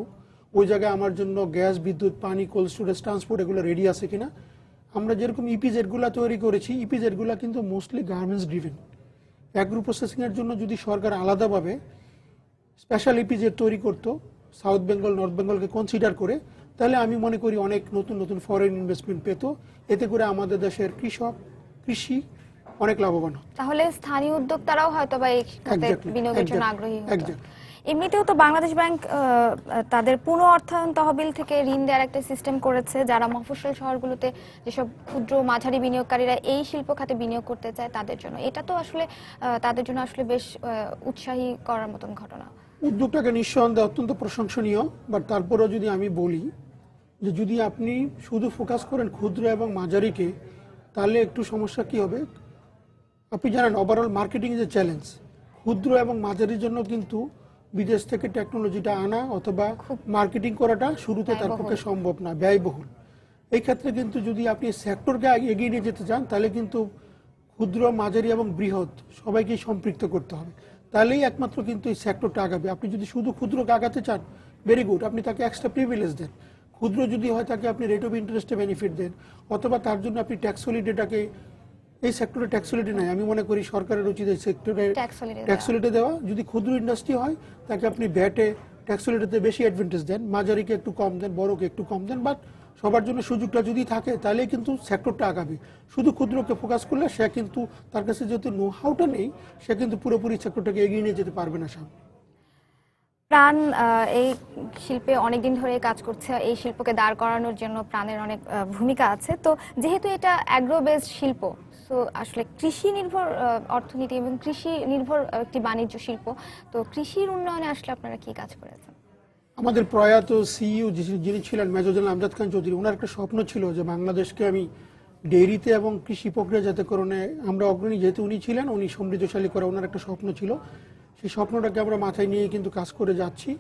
ওই জায়গায় আমার জন্য গ্যাস, বিদ্যুৎ, পানি, কোল্ড স্টোরেজ, ট্রান্সপোর্ট এগুলো রেডি আছে কিনা। আমরা যেরকম ইপিজেডগুলো তৈরি করেছি, ইপিজেডগুলো কিন্তু মোস্টলি গার্মেন্টস ড্রিভেন। অ্যাগ্রো প্রসেসিংয়ের জন্য যদি সরকার আলাদাভাবে স্পেশাল ইপিজেড তৈরি করতো, সাউথ বেঙ্গল, নর্থ বেঙ্গলকে কনসিডার করে, তাহলে আমি মনে করি অনেক নতুন নতুন ফরেন ইনভেস্টমেন্ট পেত। এতে করে আমাদের দেশের কৃষি অনেক লাভবান। তাহলে স্থানীয় উদ্যোক্তারাও হয়তো বা এই খাতে বিনিয়োগের জন্য আগ্রহী হতো। এমনিতেও তো বাংলাদেশ ব্যাংক তাদের পুনঃ অর্থায়ন তহবিল থেকে ঋণ দেওয়ার একটা সিস্টেম করেছে, যারা মফস্বল শহরগুলোতে যেসব ক্ষুদ্র মাঝারি বিনিয়োগকারীরা এই শিল্প খাতে বিনিয়োগ করতে চায় তাদের জন্য। এটা তো আসলে তাদের জন্য আসলে বেশ উৎসাহী করার মতন ঘটনা। উদ্যোগটাকে নিঃসন্দেহে অত্যন্ত প্রশংসনীয়, বাট তারপরেও যদি আমি বলি যে যদি আপনি শুধু ফোকাস করেন ক্ষুদ্র এবং মাঝারিকে, তাহলে একটু সমস্যা কি হবে। আপনি জানেন overall marketing is a challenge. ক্ষুদ্র এবং মাঝারির জন্য কিন্তু বিদেশ থেকে টেকনোলজিটা আনা অথবা মার্কেটিং করাটা শুরুতে তার পক্ষে সম্ভব না, ব্যয়বহুল। এই ক্ষেত্রে কিন্তু যদি আপনি সেক্টরকে এগিয়ে নিয়ে যেতে চান, তাহলে কিন্তু ক্ষুদ্র, মাঝারি এবং বৃহৎ সবাইকেই সম্পৃক্ত করতে হবে, তাহলেই একমাত্র কিন্তু এই সেক্টরটা আগাবে। আপনি যদি শুধু ক্ষুদ্রকে আগাতে চান, ভেরি গুড, আপনি তাকে এক্সট্রা প্রিভিলেজ দেন। ক্ষুদ্র যদি হয় তাকে আপনি রেট অফ ইন্টারেস্টে বেনিফিট দেন, অথবা তার জন্য আপনি ট্যাক্স হলিডেটাকে, এই সেক্টরে ট্যাক্স হলিডে নাই, আমি মনে করি সরকারের উচিত এই সেক্টরে ট্যাক্স হলিডে দেওয়া। যদি ক্ষুদ্র ইন্ডাস্ট্রি হয় তাকে আপনি ভ্যাটে, ট্যাক্স হলিডেতে বেশি অ্যাডভান্টেজ দেন, মাঝারিকে একটু কম দেন, বড়কে একটু কম দেন, বাট সবার জন্য সুযোগটা যদি থাকে তাহলে কিন্তু সেক্টরটা আগাবে। শুধু ক্ষুদ্রকে ফোকাস করলে সে কিন্তু, তার কাছে যেহেতু নো হাউটা নেই, সে কিন্তু পুরোপুরি সেক্টরটাকে এগিয়ে নিয়ে যেতে পারবে না সামনে। প্রাণ এই শিল্পে অনেকদিন ধরে কাজ করছে, এই শিল্পকে দাঁড় করানোর জন্য প্রাণের অনেক ভূমিকা আছে। তো যেহেতু এটা অ্যাগ্রো বেসড শিল্প, তো আসলে কৃষি নির্ভর অর্থনীতি এবং কৃষি নির্ভর একটি বাণিজ্য শিল্প, তো কৃষির উন্নয়নে আসলে আপনারা কি কাজ করেছেন? আমাদের প্রয়াত সিইও যিনি ছিলেন মেজর জেনারেল আমজাদ খান চৌধুরী, ওনার একটা স্বপ্ন ছিল যে বাংলাদেশকে আমি ডেইরিতে এবং কৃষি প্রক্রিয়াজাতকরণে আমরা অগ্রণী, যেহেতু উনি ছিলেন, উনি সমৃদ্ধশালী করা ওনার একটা স্বপ্ন ছিল। সেই স্বপ্নটাকে আমরা মাথায় নিয়ে কিন্তু কাজ করে যাচ্ছি।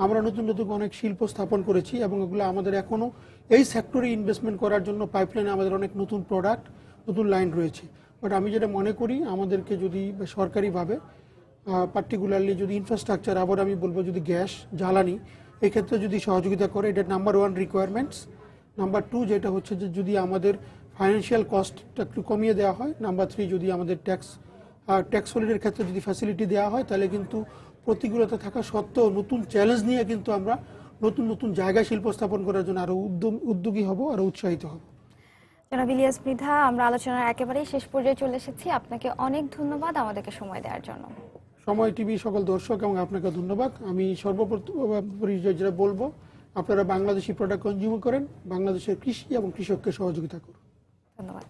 আমরা নতুন নতুন অনেক শিল্প স্থাপন করেছি এবং এগুলো আমাদের এখনও এই সেক্টরে ইনভেস্টমেন্ট করার জন্য পাইপলাইনে আমাদের অনেক নতুন প্রোডাক্ট, নতুন লাইন রয়েছে। বাট আমি যেটা মনে করি, আমাদেরকে যদি সরকারিভাবে পার্টিকুলারলি যদি ইনফ্রাস্ট্রাকচার, আবার আমি বলবো যদি গ্যাস, জ্বালানি, এই ক্ষেত্রে যদি সহযোগিতা করে, এটা নাম্বার 1 রিকোয়ারমেন্টস। নাম্বার 2 যেটা হচ্ছে যে যদি আমাদের ফাইন্যান্সিয়াল কস্টটা একটু কমিয়ে দেওয়া হয়। নাম্বার 3 যদি আমাদের ট্যাক্স হলিডের ক্ষেত্রে যদি ফ্যাসিলিটি দেওয়া হয়, তাহলে কিন্তু প্রতিকূলতা থাকা সত্ত্বেও নতুন চ্যালেঞ্জ নিয়ে কিন্তু আমরা নতুন নতুন জায়গায় শিল্প স্থাপন করার জন্য আরও উদ্যোগী হব, আরও উৎসাহিত হব। জনাব ইলিয়াস মৃধা, আমরা আলোচনার একেবারেই শেষ পর্যায়ে চলে এসেছি। আপনাকে অনেক ধন্যবাদ আমাদেরকে সময় দেওয়ার জন্য। সময় টিভি সকল দর্শক এবং আপনাকে ধন্যবাদ। আমি সর্বোপরি যেটা বলবো, আপনারা বাংলাদেশি প্রোডাক্ট কনজিউম করেন, বাংলাদেশের কৃষি এবং কৃষককে সহযোগিতা করুন। ধন্যবাদ।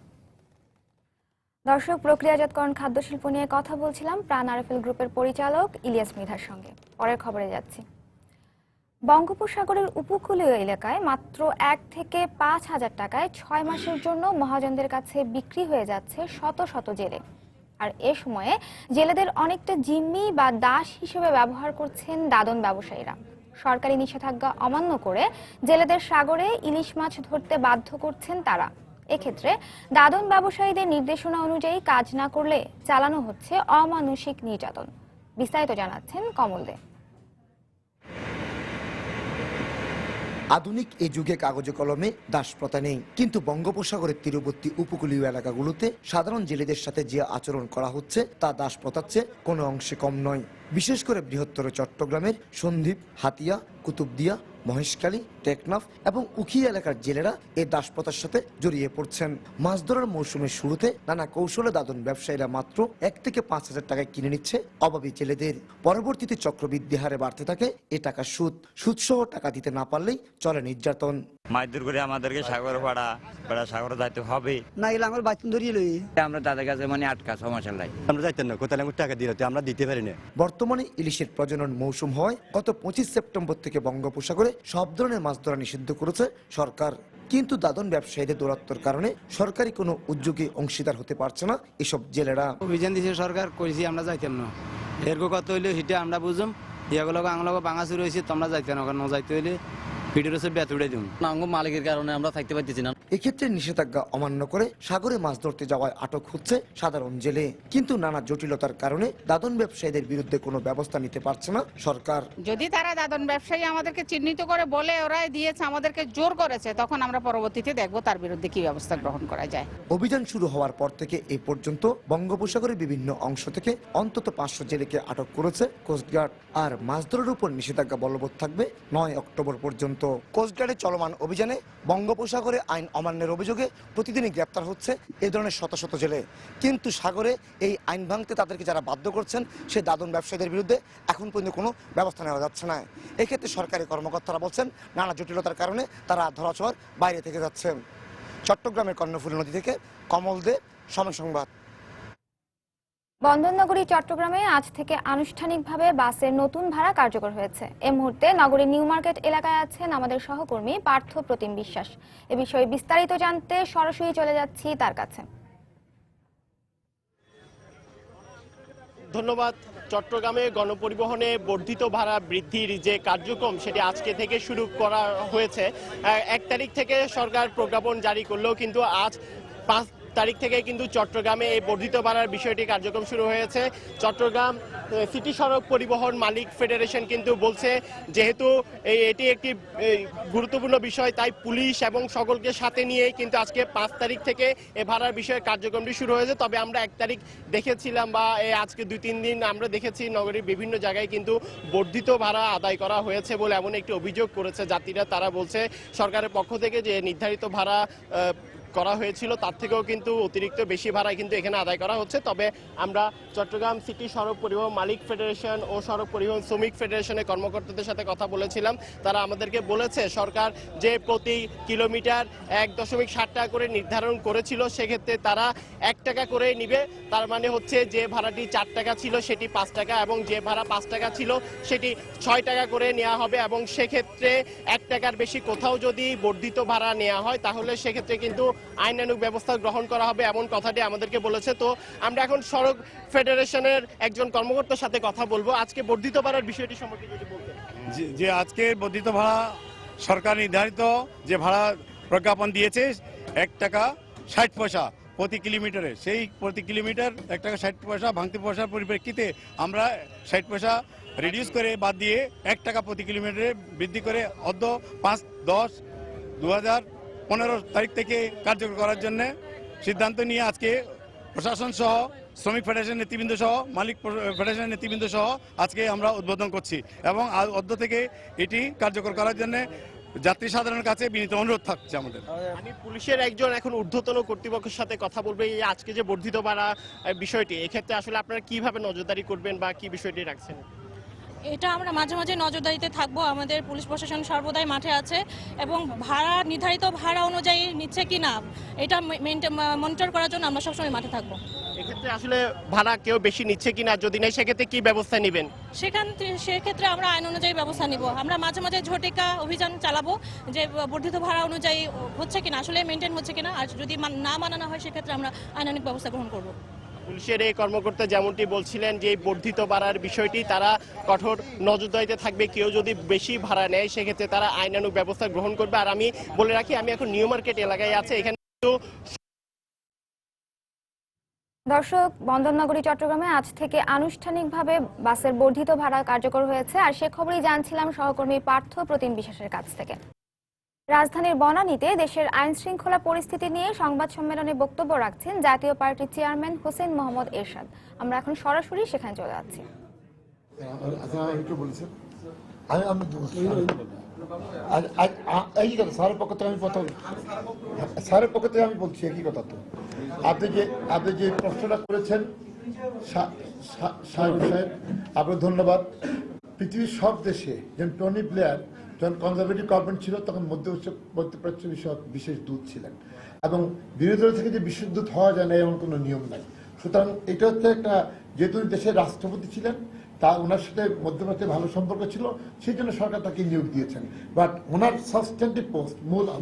দর্শক, প্রক্রিয়াজাতকরণ খাদ্য শিল্প নিয়ে কথা বলছিলাম প্রাণ আরএফএল গ্রুপের পরিচালক ইলিয়াস মৃধার সঙ্গে। পরের খবরে যাচ্ছি। বঙ্গোপসাগরের উপকূলীয় এলাকায় মাত্র 1 থেকে 5,000 টাকায় 6 মাসের জন্য মহাজনদের কাছে বিক্রি হয়ে যাচ্ছে শত শত জেলে। আর এ সময়ে জেলেদের অনেকটা জিম্মি বা দাস হিসেবে ব্যবহার করছেন দাদন ব্যবসায়ীরা। সরকারি নিষেধাজ্ঞা অমান্য করে জেলেদের সাগরে ইলিশ মাছ ধরতে বাধ্য করছেন তারা। এক্ষেত্রে দাদন ব্যবসায়ীদের নির্দেশনা অনুযায়ী কাজ না করলে চালানো হচ্ছে অমানুষিক নির্যাতন। বিস্তারিত জানাচ্ছেন কমল দে। আধুনিক এই যুগে কাগজে কলমে দাসপ্রথা নেই, কিন্তু বঙ্গোপসাগরের তীরবর্তী উপকূলীয় এলাকাগুলোতে সাধারণ জেলেদের সাথে যে আচরণ করা হচ্ছে তা দাসপ্রথার চেয়ে কোনো অংশে কম নয়। বিশেষ করে বৃহত্তর চট্টগ্রামের সন্দ্বীপ, হাতিয়া, কুতুবদিয়া, মহেশখালী, টেকনাফ এবং উখিয়া এলাকার জেলেরা এই দাসপ্রথার সাথে জড়িয়ে পড়ছেন। মাছ ধরার মৌসুমের শুরুতে নানা কৌশলে দাদন ব্যবসায়ীরা মাত্র 1 থেকে 5,000 টাকায় কিনে নিচ্ছে অভাবী জেলেদের। পরবর্তীতে চক্রবৃদ্ধি হারে বাড়তে থাকে এ টাকা সুদসহ টাকা দিতে না পারলেই চলে নির্যাতন। মাছ দূর করে আমাদেরকে সাগরে পাড়া সাগরে যাইতে হবে না, গেলে আমার বাচ্চা ধরিয়ে লই আমরা তাদের কাছে মানে আটকা সমস্যা নাই, আমরা যাইতেন না, কোথায় টাকা দিতে আমরা দিতে পারি না। বর্তমানে ইলিশের প্রজনন মৌসুম হওয়ায় গত 25 সেপ্টেম্বর থেকে বঙ্গোপসাগরে সব ধরনের মাছ ধরা নিষিদ্ধ করেছে সরকার। কিন্তু দাদন ব্যবসায়ীদের দৌরাত্ম্যের কারণে সরকারি কোনো উদ্যোগে অংশীদার হতে পারছে না এসব জেলেরা। অভিযান দিয়েছে সরকার, করেছি আমরা যাইতাম না। এরকম কত হইলে সেটা আমরা বুঝুম, এগুলো আঙুলো ভাঙাচুরি রয়েছে, তোমরা যাইতে না, ওখানে যাইতে হইলে মালিকের কারণে আমরা থাকতে পারতেছি না। এক্ষেত্রে নিষেধাজ্ঞা অমান্য করে সাগরে মাছ ধরতে যাওয়ায় আটক হচ্ছে সাধারণ জেলে। কিন্তু নানা জটিলতার কারণে দাদন ব্যবসায়ীদের বিরুদ্ধে কোনো ব্যবস্থা নিতে পারছে না সরকার। যদি তারা দাদন ব্যবসায়ী আমাদেরকে চিহ্নিত করে বলে ওরাই দিয়েছে, আমাদেরকে জোর করেছে, তখন আমরা পরবর্তীতে দেখবো তার বিরুদ্ধে কি ব্যবস্থা গ্রহণ করা যায়। অভিযান শুরু হওয়ার পর থেকে এই পর্যন্ত বঙ্গোপসাগরের বিভিন্ন অংশ থেকে অন্তত 500 জেলেকে আটক করেছে কোস্টগার্ড। আর মাছ ধরার উপর নিষেধাজ্ঞা বলবৎ থাকবে 9 অক্টোবর পর্যন্ত। কোস্টগার্ডের চলমান অভিযানে বঙ্গোপসাগরে আইন অমান্যের অভিযোগে প্রতিদিনই গ্রেপ্তার হচ্ছে এই ধরনের শত শত জেলে। কিন্তু সাগরে এই আইন ভাঙতে তাদেরকে যারা বাধ্য করছেন সেই দাদন ব্যবসায়ীদের বিরুদ্ধে এখন পর্যন্ত কোনো ব্যবস্থা নেওয়া যাচ্ছে না। এক্ষেত্রে সরকারি কর্মকর্তারা বলছেন নানা জটিলতার কারণে তারা ধরাছোঁয়ার বাইরে থেকে যাচ্ছেন। চট্টগ্রামের কর্ণফুলী নদী থেকে কমল দে, সময় সংবাদ। বন্দরনগরী চট্টগ্রামে আজ থেকে আনুষ্ঠানিকভাবে বাসের নতুন ভাড়া কার্যকর হয়েছে। এই মুহূর্তে নগরীর নিউ মার্কেট এলাকায় আছেন আমাদের সহকর্মী পার্থ প্রতিম বিশ্বাস। এ বিষয়ে বিস্তারিত জানতে সরাসরি চলে যাচ্ছি তার কাছে। ধন্যবাদ। চট্টগ্রামে গণপরিবহনে বর্ধিত ভাড়া বৃদ্ধির যে কার্যক্রম সেটি আজকে থেকে শুরু করা হয়েছে। 1 তারিখ থেকে সরকার প্রজ্ঞাপন জারি করলেও কিন্তু আজ 5 তারিখ থেকে কিন্তু চট্টগ্রামে এই বর্ধিত ভাড়ার বিষয়টি কার্যক্রম শুরু হয়েছে। চট্টগ্রাম সিটি সড়ক পরিবহন মালিক ফেডারেশন কিন্তু বলছে যেহেতু এটি একটি গুরুত্বপূর্ণ বিষয়, তাই পুলিশ এবং সকলকে সাথে নিয়ে কিন্তু আজকে 5 তারিখ থেকে এই ভাড়ার বিষয়ে কার্যক্রমটি শুরু হয়েছে। তবে আমরা 1 তারিখ দেখেছিলাম বা আজকে 2-3 দিন আমরা দেখেছি নগরীর বিভিন্ন জায়গায় কিন্তু বর্ধিত ভাড়া আদায় করা হয়েছে বলে এমন একটি অভিযোগ করেছে যাত্রীরা। তারা বলছে সরকারের পক্ষ থেকে যে নির্ধারিত ভাড়া করা হয়েছিল তার থেকেও কিন্তু অতিরিক্ত বেশি ভাড়া কিন্তু এখানে আদায় করা হচ্ছে। তবে আমরা চট্টগ্রাম সিটি সড়ক পরিবহন মালিক ফেডারেশন ও সড়ক পরিবহন শ্রমিক ফেডারেশনের কর্মকর্তাদের সাথে কথা বলেছিলাম। তারা আমাদেরকে বলেছে সরকার যে প্রতি কিলোমিটার 1.60 টাকা করে নির্ধারণ করেছিল সেক্ষেত্রে তারা 1 টাকা করে নিবে। তার মানে হচ্ছে যে ভাড়াটি 4 টাকা ছিল সেটি 5 টাকা এবং যে ভাড়া 5 টাকা ছিল সেটি 6 টাকা করে নেওয়া হবে। এবং সেক্ষেত্রে 1 টাকার বেশি কোথাও যদি বর্ধিত ভাড়া নেওয়া হয় তাহলে সেক্ষেত্রে কিন্তু আইনানুগ ব্যবস্থা গ্রহণ করা হবে এমন কথাটি আমাদেরকে বলেছে। তো আমরা এখন সড়ক ফেডারেশনের একজন কর্মকর্তার সাথে কথা বলবো। আজকে বর্ধিত ভাড়ার বিষয়টি সম্পর্কে যদি বলতেন। যে আজকে বর্ধিত ভাড়া সরকার নির্ধারিত যে ভাড়া প্রজ্ঞাপন দিয়েছে 1 টাকা 60 পয়সা প্রতি কিলোমিটারে, সেই প্রতি কিলোমিটার 1 টাকা 60 পয়সা ভাঙতি পয়সার পরিপ্রেক্ষিতে আমরা 60 পয়সা রিডিউস করে বাদ দিয়ে 1 টাকা প্রতি কিলোমিটারে বৃদ্ধি করে অদ্য 5-10-2015 তারিখ থেকে কার্যকর করার জন্য সিদ্ধান্ত নিয়ে আজকে প্রশাসন সহ শ্রমিক ফেডারেশন নেতৃবৃন্দ সহ মালিক ফেডারেশনের নেতৃবৃন্দ সহ আজকে আমরা উদ্বোধন করছি এবং অদ্য থেকে এটি কার্যকর করার জন্য যাত্রী সাধারণের কাছে বিনীত অনুরোধ থাকছে আমাদের। আমি পুলিশের একজন এখন ঊর্ধ্বতন কর্তৃপক্ষের সাথে কথা বলবো এই আজকে যে বর্ধিত ভাড়া বিষয়টি, এক্ষেত্রে আসলে আপনারা কিভাবে নজরদারি করবেন বা কি বিষয়টি রাখছেন? এটা আমরা মাঝে মাঝে নজরদারিতে থাকবো। আমাদের পুলিশ প্রশাসন সর্বদাই মাঠে আছে এবং ভাড়া নির্ধারিত ভাড়া অনুযায়ী নিচ্ছে কি না এটা মনিটর করার জন্য আমরা সবসময় মাঠে থাকবো। এক্ষেত্রে আসলে ভাড়া কেউ বেশি নিচ্ছে কিনা, যদি নেই সেক্ষেত্রে কি ব্যবস্থা নেবেন? সেক্ষেত্রে আমরা আইন অনুযায়ী ব্যবস্থা নিব। আমরা মাঝে মাঝে ঝটিকা অভিযান চালাবো যে বর্ধিত ভাড়া অনুযায়ী হচ্ছে কিনা, আসলে মেনটেন হচ্ছে কিনা। আর যদি না মানানো হয় সেক্ষেত্রে আমরা আইনানুগ ব্যবস্থা গ্রহণ করব। পুলিশের এই কর্মকর্তা যেমনটি বলছিলেন যে বর্ধিত ভাড়ার বিষয়টি তারা কঠোর নজরদারিতে থাকবে। কেউ যদি বেশি ভাড়া নেয় সেক্ষেত্রে তারা আইনানুগ ব্যবস্থা গ্রহণ করবে। আর আমি বলে রাখি আমি এখন নিউ মার্কেট এলাকায় আছি। এখানে দর্শক, বন্দরনগরী চট্টগ্রামে আজ থেকে আনুষ্ঠানিকভাবে বাসের বর্ধিত ভাড়া কার্যকর হয়েছে। আর সে খবরই জানছিলাম সহকর্মী পার্থ প্রতিম বিশ্বাসের কাছ থেকে। রাজধানীর বনানীতে দেশের আইন শৃঙ্খলা পরিস্থিতি নিয়ে সংবাদ সম্মেলনে বক্তব্য রাখছেন জাতীয় পার্টির চেয়ারম্যান হোসেন মোহাম্মদ এরশাদ। আমরা এখন সরাসরি সেখানে চলে যাচ্ছি। স্যারের পক্ষ থেকে আমি বলছি একই কথা। তো আপনি যে প্রশ্নটা করেছেন সাহেব, আপনার ধন্যবাদ। পৃথিবীর সব দেশে যেমন টনি ব্লেয়ার যখন কনজারভেটিভ গভর্নমেন্ট ছিল তখন মধ্যপ্রাচ্য বিষয়ক বিশেষ দূত ছিলেন এবং বিরোধী দল থেকে যে বিশেষ দূত হওয়া যায় না এমন কোনো নিয়ম নাই। সুতরাং এটা হচ্ছে একটা, যেহেতু দেশের রাষ্ট্রপতি ছিলেন তা ওনার সাথে মধ্যপ্রাচ্যে ভালো সম্পর্ক ছিল, সেই জন্য সরকার তাকে নিয়োগ দিয়েছেন। বাট ওনার সাবস্ট্যান্টিভ পোস্ট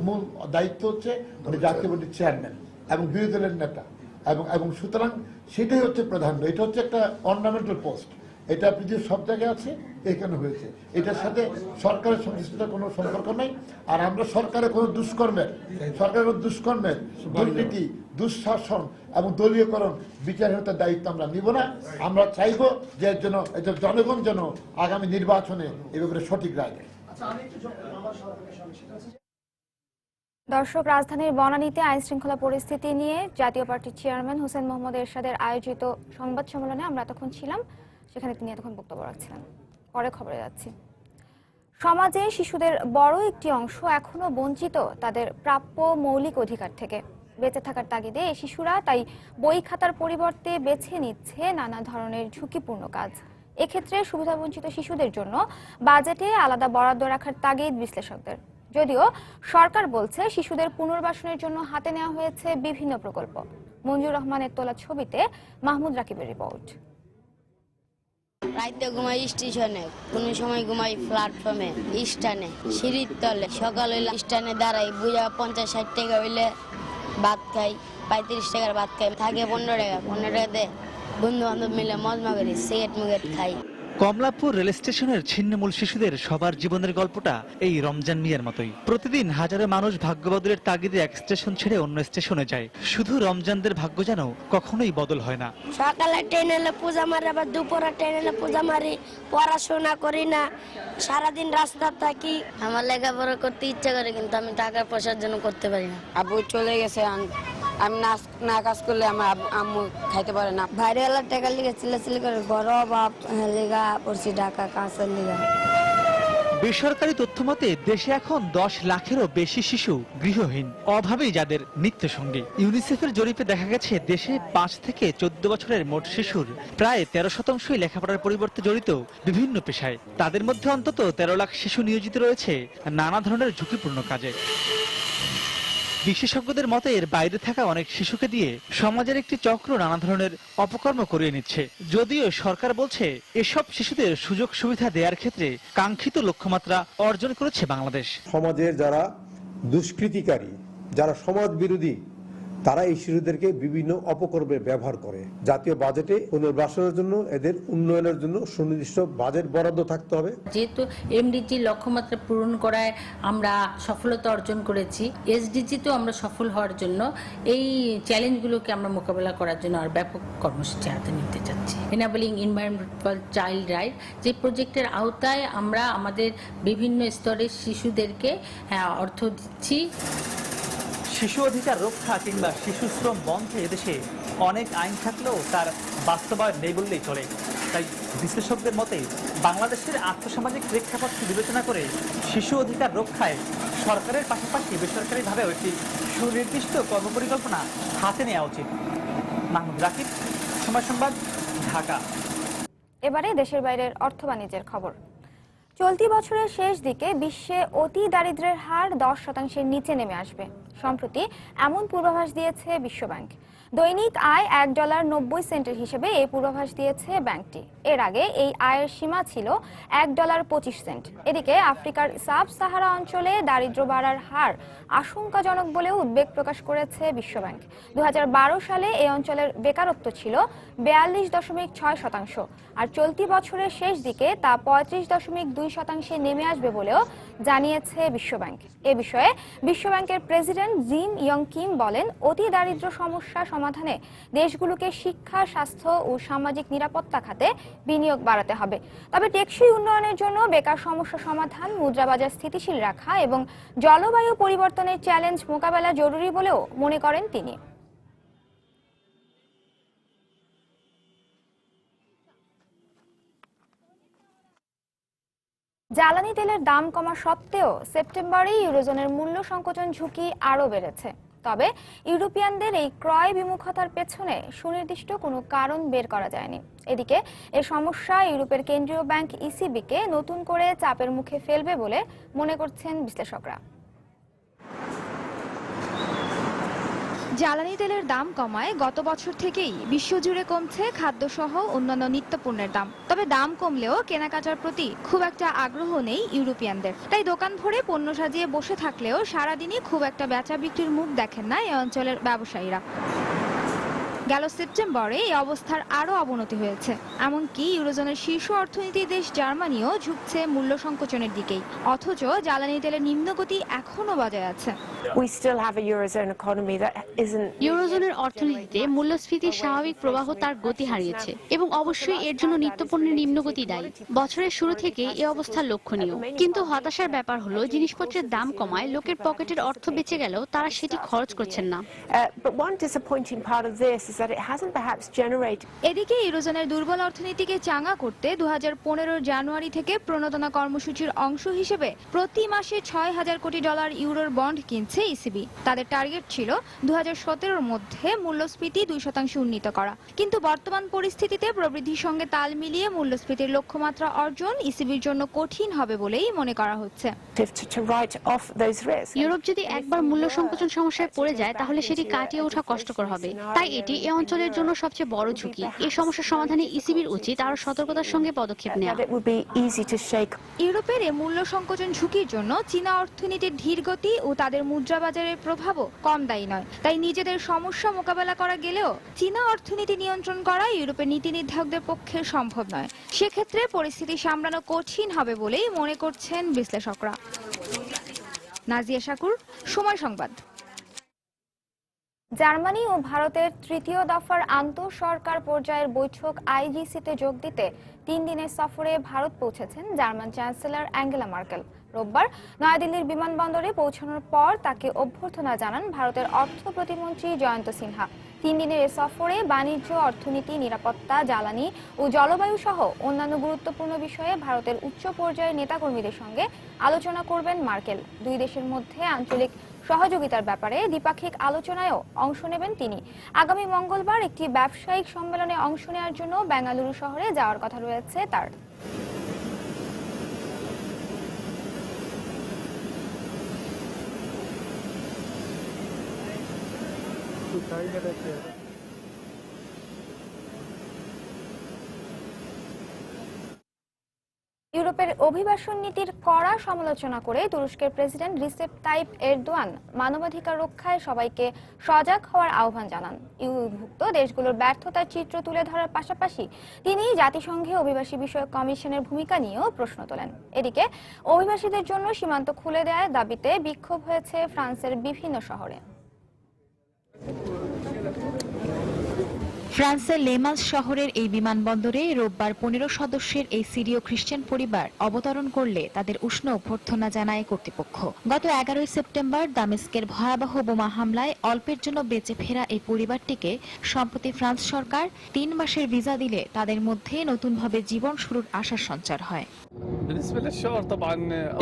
মূল দায়িত্ব হচ্ছে উনি জাতীয় পার্টির চেয়ারম্যান এবং বিরোধী দলের নেতা এবং সুতরাং সেটাই হচ্ছে প্রাধান্য। এটা হচ্ছে একটা অর্নামেন্টাল পোস্ট, এটা পৃথিবীর সব জায়গায় আছে, এখানে হয়েছে। এটার সাথে সরকারের সংশ্লিষ্টতার কোনো সম্পর্ক নেই। আর আমরা সরকারের কোনো দুষ্কর্মের দুর্নীতি, দুঃশাসন এবং দলীয়করণ, বিচারহীনতার দায়িত্ব আমরা নিব না। আমরা চাইব যে জনগণ যেন আগামী নির্বাচনে এ ব্যাপারে সঠিক রায় দেয়। দর্শক, রাজধানীর বনানীতে আইন শৃঙ্খলা পরিস্থিতি নিয়ে জাতীয় পার্টির চেয়ারম্যান হোসেন মোহাম্মদ এরশাদের আয়োজিত সংবাদ সম্মেলনে আমরা এতক্ষণ ছিলাম, সেখানে তিনি এতক্ষণ বক্তব্য রাখছিলেন। পরে খবরে যাচ্ছি। সমাজে শিশুদের বড় একটি অংশ এখনো বঞ্চিত তাদের প্রাপ্য মৌলিক অধিকার থেকে। বেঁচে থাকার তাগিদে এই শিশুরা তাই বই খাতার পরিবর্তে বেছে নিচ্ছে নানা ধরনের ঝুঁকিপূর্ণ কাজ। এক্ষেত্রে সুবিধাবঞ্চিত শিশুদের জন্য বাজেটে আলাদা বরাদ্দ রাখার তাগিদ বিশ্লেষকদের। যদিও সরকার বলছে শিশুদের পুনর্বাসনের জন্য হাতে নেওয়া হয়েছে বিভিন্ন প্রকল্প। মঞ্জুর রহমানের তোলা ছবিতে মাহমুদ রাকিবের রিপোর্ট। রাইতে ঘুমাই স্টেশনে, কোনো সময় ঘুমাই প্ল্যাটফর্মে, স্ট্যান্ডে, সিঁড়ির তলে। সকাল হইলে স্ট্যান্ডে দাঁড়াই, বুঝা 50-60 টাকা হইলে ভাত খাই, 35 টাকার ভাত খাই, থাকে 15 টাকা। 15 টাকাতে বন্ধু বান্ধব মিলে মজমা করি, সিগারেট খাই। কমলাপুর রেল স্টেশনের ছিন্নমূল শিশুদের সবার জীবনের গল্পটা এই রমজান মিয়ার মতোই। প্রতিদিন হাজারো মানুষ ভাগ্যবদলের তাগিদে এক স্টেশন ছেড়ে অন্য স্টেশনে যায়। শুধু রমজানদের ভাগ্য যেন কখনোই বদল হয় না। সকালে ট্রেন এলে পূজা মারি, আবার দুপুরে ট্রেন এলে পূজা মারি, পড়াশোনা করি না, সারাদিন রাস্তা থাকি। আমার লেখাপড়া করতে ইচ্ছা করে, কিন্তু আমি টাকা পয়সার জন্য করতে পারি না। আব্বু চলে গেছে, আমি না কাজ করলে আমার আম্মু খাইতে পারে না। বাইরে এলার টাকা লিগে চিল্লাচিল্লি করে, বড় বাপ লিগা পড়ছি ঢাকা কাজের লিগা। বেসরকারি তথ্য মতে দেশে এখন 10 লাখেরও বেশি শিশু গৃহহীন, অভাবেই যাদের নিত্য সঙ্গী। ইউনিসেফের জরিপে দেখা গেছে দেশে 5 থেকে 14 বছরের মোট শিশুর প্রায় 13% লেখাপড়ার পরিবর্তে জড়িত বিভিন্ন পেশায়। তাদের মধ্যে অন্তত 13 লাখ শিশু নিয়োজিত রয়েছে নানা ধরনের ঝুঁকিপূর্ণ কাজে। বিশেষজ্ঞদের মতে এর বাইরে থাকা অনেক শিশুকে দিয়ে সমাজের একটি চক্র নানা ধরনের অপকর্ম করিয়ে নিচ্ছে। যদিও সরকার বলছে এসব শিশুদের সুযোগ সুবিধা দেওয়ার ক্ষেত্রে কাঙ্ক্ষিত লক্ষ্যমাত্রা অর্জন করেছে বাংলাদেশ। সমাজের যারা দুষ্কৃতিকারী, যারা সমাজ বিরোধী, তারা এই শিশুদেরকে বিভিন্ন অপকর্মে ব্যবহার করে। জাতীয় বাজেটে পুনর্বাসনের জন্য, এদের উন্নয়নের জন্য সুনির্দিষ্ট বাজেট বরাদ্দ থাকতে হবে। যেহেতু এমডিজি লক্ষ্যমাত্রা পূরণ করায় আমরা সফলতা অর্জন করেছি, এসডিজিতেও আমরা সফল হওয়ার জন্য এই চ্যালেঞ্জগুলোকে আমরা মোকাবেলা করার জন্য আর ব্যাপক কর্মসূচি হাতে নিতে চাচ্ছি। Enabling environment for child right, যে প্রজেক্টের আওতায় আমরা আমাদের বিভিন্ন স্তরের শিশুদেরকে অর্থ দিচ্ছি। শিশু অধিকার রক্ষা কিংবা শিশু শ্রম বন্ধে এদেশে অনেক আইন থাকলেও তার বাস্তবায়ন নেই বললেই চলে। তাই বিশ্লেষকদের মতে বাংলাদেশের আর্থসামাজিক প্রেক্ষাপটকে বিবেচনা করে শিশু অধিকার রক্ষায় সরকারের পাশাপাশি বেসরকারিভাবেও একটি সুনির্দিষ্ট কর্মপরিকল্পনা হাতে নেওয়া উচিত। মাহমুদ রাকিব, সময় সংবাদ, ঢাকা। এবারে দেশের বাইরের অর্থ বাণিজ্যের খবর। চলতি বছরের শেষ দিকে বিশ্বে অতি দারিদ্র্যের হার 10% নিচে নেমে আসবে। সম্প্রতি এমন পূর্বাভাস দিয়েছে বিশ্বব্যাংক। দৈনিক আয় $1.90 হিসেবে এই পূর্বাভাস দিয়েছে ব্যাংকটি। এর আগে এই আয়ের সীমা ছিল $1.25। এদিকে আফ্রিকার সাব সাহারা অঞ্চলে দারিদ্র্য বাড়ার হার আশঙ্কাজনক বলেও উদ্বেগ প্রকাশ করেছে বিশ্বব্যাংক। 2012 সালে এই অঞ্চলের বেকারত্ব ছিল 42.6%, আর চলতি বছরের শেষ দিকে তা 35.2% নেমে আসবে বলেও জানিয়েছে বিশ্বব্যাংক। এ বিষয়ে বিশ্বব্যাংকের প্রেসিডেন্ট জিম ইয়ং কিম বলেন, অতি দারিদ্র্য সমস্যা সমাধানে দেশগুলোকে শিক্ষা, স্বাস্থ্য ও সামাজিক নিরাপত্তা খাতে বিনিয়োগ বাড়াতে হবে। তবে টেকসই উন্নয়নের জন্য বেকার সমস্যা সমাধান, মুদ্রাবাজার স্থিতিশীল রাখা এবং জলবায়ু পরিবর্তনের চ্যালেঞ্জ মোকাবেলা জরুরি বলেও মনে করেন তিনি। জ্বালানি তেলের দাম কমা সত্ত্বেও সেপ্টেম্বরে ইউরোজোনের মূল্য সংকোচন ঝুঁকি আরও বেড়েছে। তবে ইউরোপিয়ানদের এই ক্রয় বিমুখতার পেছনে সুনির্দিষ্ট কোনো কারণ বের করা যায়নি। এদিকে এ সমস্যা ইউরোপের কেন্দ্রীয় ব্যাংক ইসিবিকে নতুন করে চাপের মুখে ফেলবে বলে মনে করছেন বিশ্লেষকরা। জ্বালানি তেলের দাম কমায় গত বছর থেকেই বিশ্বজুড়ে কমছে খাদ্যসহ অন্যান্য নিত্যপণ্যের দাম। তবে দাম কমলেও কেনাকাটার প্রতি খুব একটা আগ্রহ নেই ইউরোপিয়ানদের। তাই দোকান ভরে পণ্য সাজিয়ে বসে থাকলেও সারাদিনই খুব একটা বেচা বিক্রির মুখ দেখেন না এ অঞ্চলের ব্যবসায়ীরা। গেল সেপ্টেম্বরে এই অবস্থার আরও অবনতি হয়েছে। এমনকি ইউরোজোনের শীর্ষ অর্থনীতি দেশ জার্মানিও ঝুঁকছে মূল্য সংকোচনের দিকেই, অথচ জ্বালানি তেলের নিম্নগতি এখনো বজায় আছে। ইউরোজোনের অর্থনীতিতে মূল্যস্ফীতির স্বাভাবিক প্রবাহ তার গতি হারিয়েছে এবং অবশ্যই এর জন্য নিত্যপণ্যের নিম্নগতি দায়ী। বছরের শুরু থেকে এই অবস্থা লক্ষণীয়, কিন্তু হতাশার ব্যাপার হলো জিনিসপত্রের দাম কমায় লোকের পকেটের অর্থ বেঁচে গেলেও তারা সেটি খরচ করছেন না। এদিকে ইউরোজোনের দুর্বল অর্থনীতিকে চাঙ্গা করতে 2015 জানুয়ারি থেকে প্রণোদনা কর্মসূচির অংশ হিসেবে প্রতি মাসে $6,000 কোটি ইউরোর বন্ড কিনছে ইসিবি। তাদের টার্গেট ছিল 2017-র মধ্যে মূল্যস্ফীতি 2% উন্নীত করা, কিন্তু বর্তমান পরিস্থিতিতে প্রবৃদ্ধির সঙ্গে তাল মিলিয়ে মূল্যস্ফীতির লক্ষ্যমাত্রা অর্জন ইসিবির জন্য কঠিন হবে বলেই মনে করা হচ্ছে। ইউরোপ যদি একবার মূল্য সংকোচন সমস্যায় পড়ে যায় তাহলে সেটি কাটিয়ে ওঠা কষ্টকর হবে, তাই এটি এ অঞ্চলের জন্য সবচেয়ে বড় ঝুঁকি। এই সমস্যার সমাধানে ইসিবির উচিত আরো সতর্কতার সঙ্গে পদক্ষেপ নেওয়া। ইউরোপের এই মূল্য সংকোচন ঝুঁকির জন্য চীনা অর্থনীতির ধীরগতি ও তাদের মুদ্রা বাজারের প্রভাবও কম দায়ী নয়। তাই নিজেদের সমস্যা মোকাবেলা করা গেলেও চীনা অর্থনীতি নিয়ন্ত্রণ করা ইউরোপের নীতি নির্ধারকদের পক্ষে সম্ভব নয়। সেক্ষেত্রে পরিস্থিতি সামলানো কঠিন হবে বলেই মনে করছেন বিশ্লেষকরা। নাজিয়া শাকুর, সময় সংবাদ। জার্মানি ও ভারতের তৃতীয় দফার আন্তঃসরকার পর্যায়ের বৈঠক আইজিসিতে যোগ দিতে 3 দিনের সফরে ভারত পৌঁছেছেন জার্মান চ্যান্সেলর অ্যাঙ্গেলা মার্কেল। রোববার নয়াদিল্লির বিমানবন্দরে পৌঁছানোর পর তাকে অভ্যর্থনা জানান ভারতের অর্থ প্রতিমন্ত্রী জয়ন্ত সিনহা। 3 দিনের এ সফরে বাণিজ্য, অর্থনীতি, নিরাপত্তা, জ্বালানি ও জলবায়ু সহ অন্যান্য গুরুত্বপূর্ণ বিষয়ে ভারতের উচ্চ পর্যায়ের নেতাকর্মীদের সঙ্গে আলোচনা করবেন মার্কেল। দুই দেশের মধ্যে আঞ্চলিক সহযোগিতার ব্যাপারে দ্বিপাক্ষিক আলোচনায়ও অংশ নেবেন তিনি। আগামী মঙ্গলবার একটি ব্যবসায়িক সম্মেলনে অংশ নেওয়ার জন্য বেঙ্গালুরু শহরে যাওয়ার কথা রয়েছে তার। ইউরোপের অভিবাসন নীতির কড়া সমালোচনা করে তুরস্কের প্রেসিডেন্ট রিসেপ তাইপ এরদোয়ান মানবাধিকার রক্ষায় সবাইকে সজাগ হওয়ার আহ্বান জানান। ইউভুক্ত দেশগুলোর ব্যর্থতার চিত্র তুলে ধরার পাশাপাশি তিনি জাতিসংঘে অভিবাসী বিষয়ক কমিশনের ভূমিকা নিয়েও প্রশ্ন তোলেন। এদিকে অভিবাসীদের জন্য সীমান্ত খুলে দেওয়ার দাবিতে বিক্ষোভ হয়েছে ফ্রান্সের বিভিন্ন শহরে। ফ্রান্সের লেমান্স শহরের এই বিমানবন্দরে রোববার 15 সদস্যের এই সিরীয় খ্রিস্টান পরিবার অবতরণ করলে তাদের উষ্ণ অভ্যর্থনা জানায় কর্তৃপক্ষ। গত 11 সেপ্টেম্বর দামেস্কের ভয়াবহ বোমা হামলায় অল্পের জন্য বেঁচে ফেরা এই পরিবারটিকে সম্প্রতি ফ্রান্স সরকার 3 মাসের ভিসা দিলে তাদের মধ্যে নতুনভাবে জীবন শুরুর আশার সঞ্চার হয়।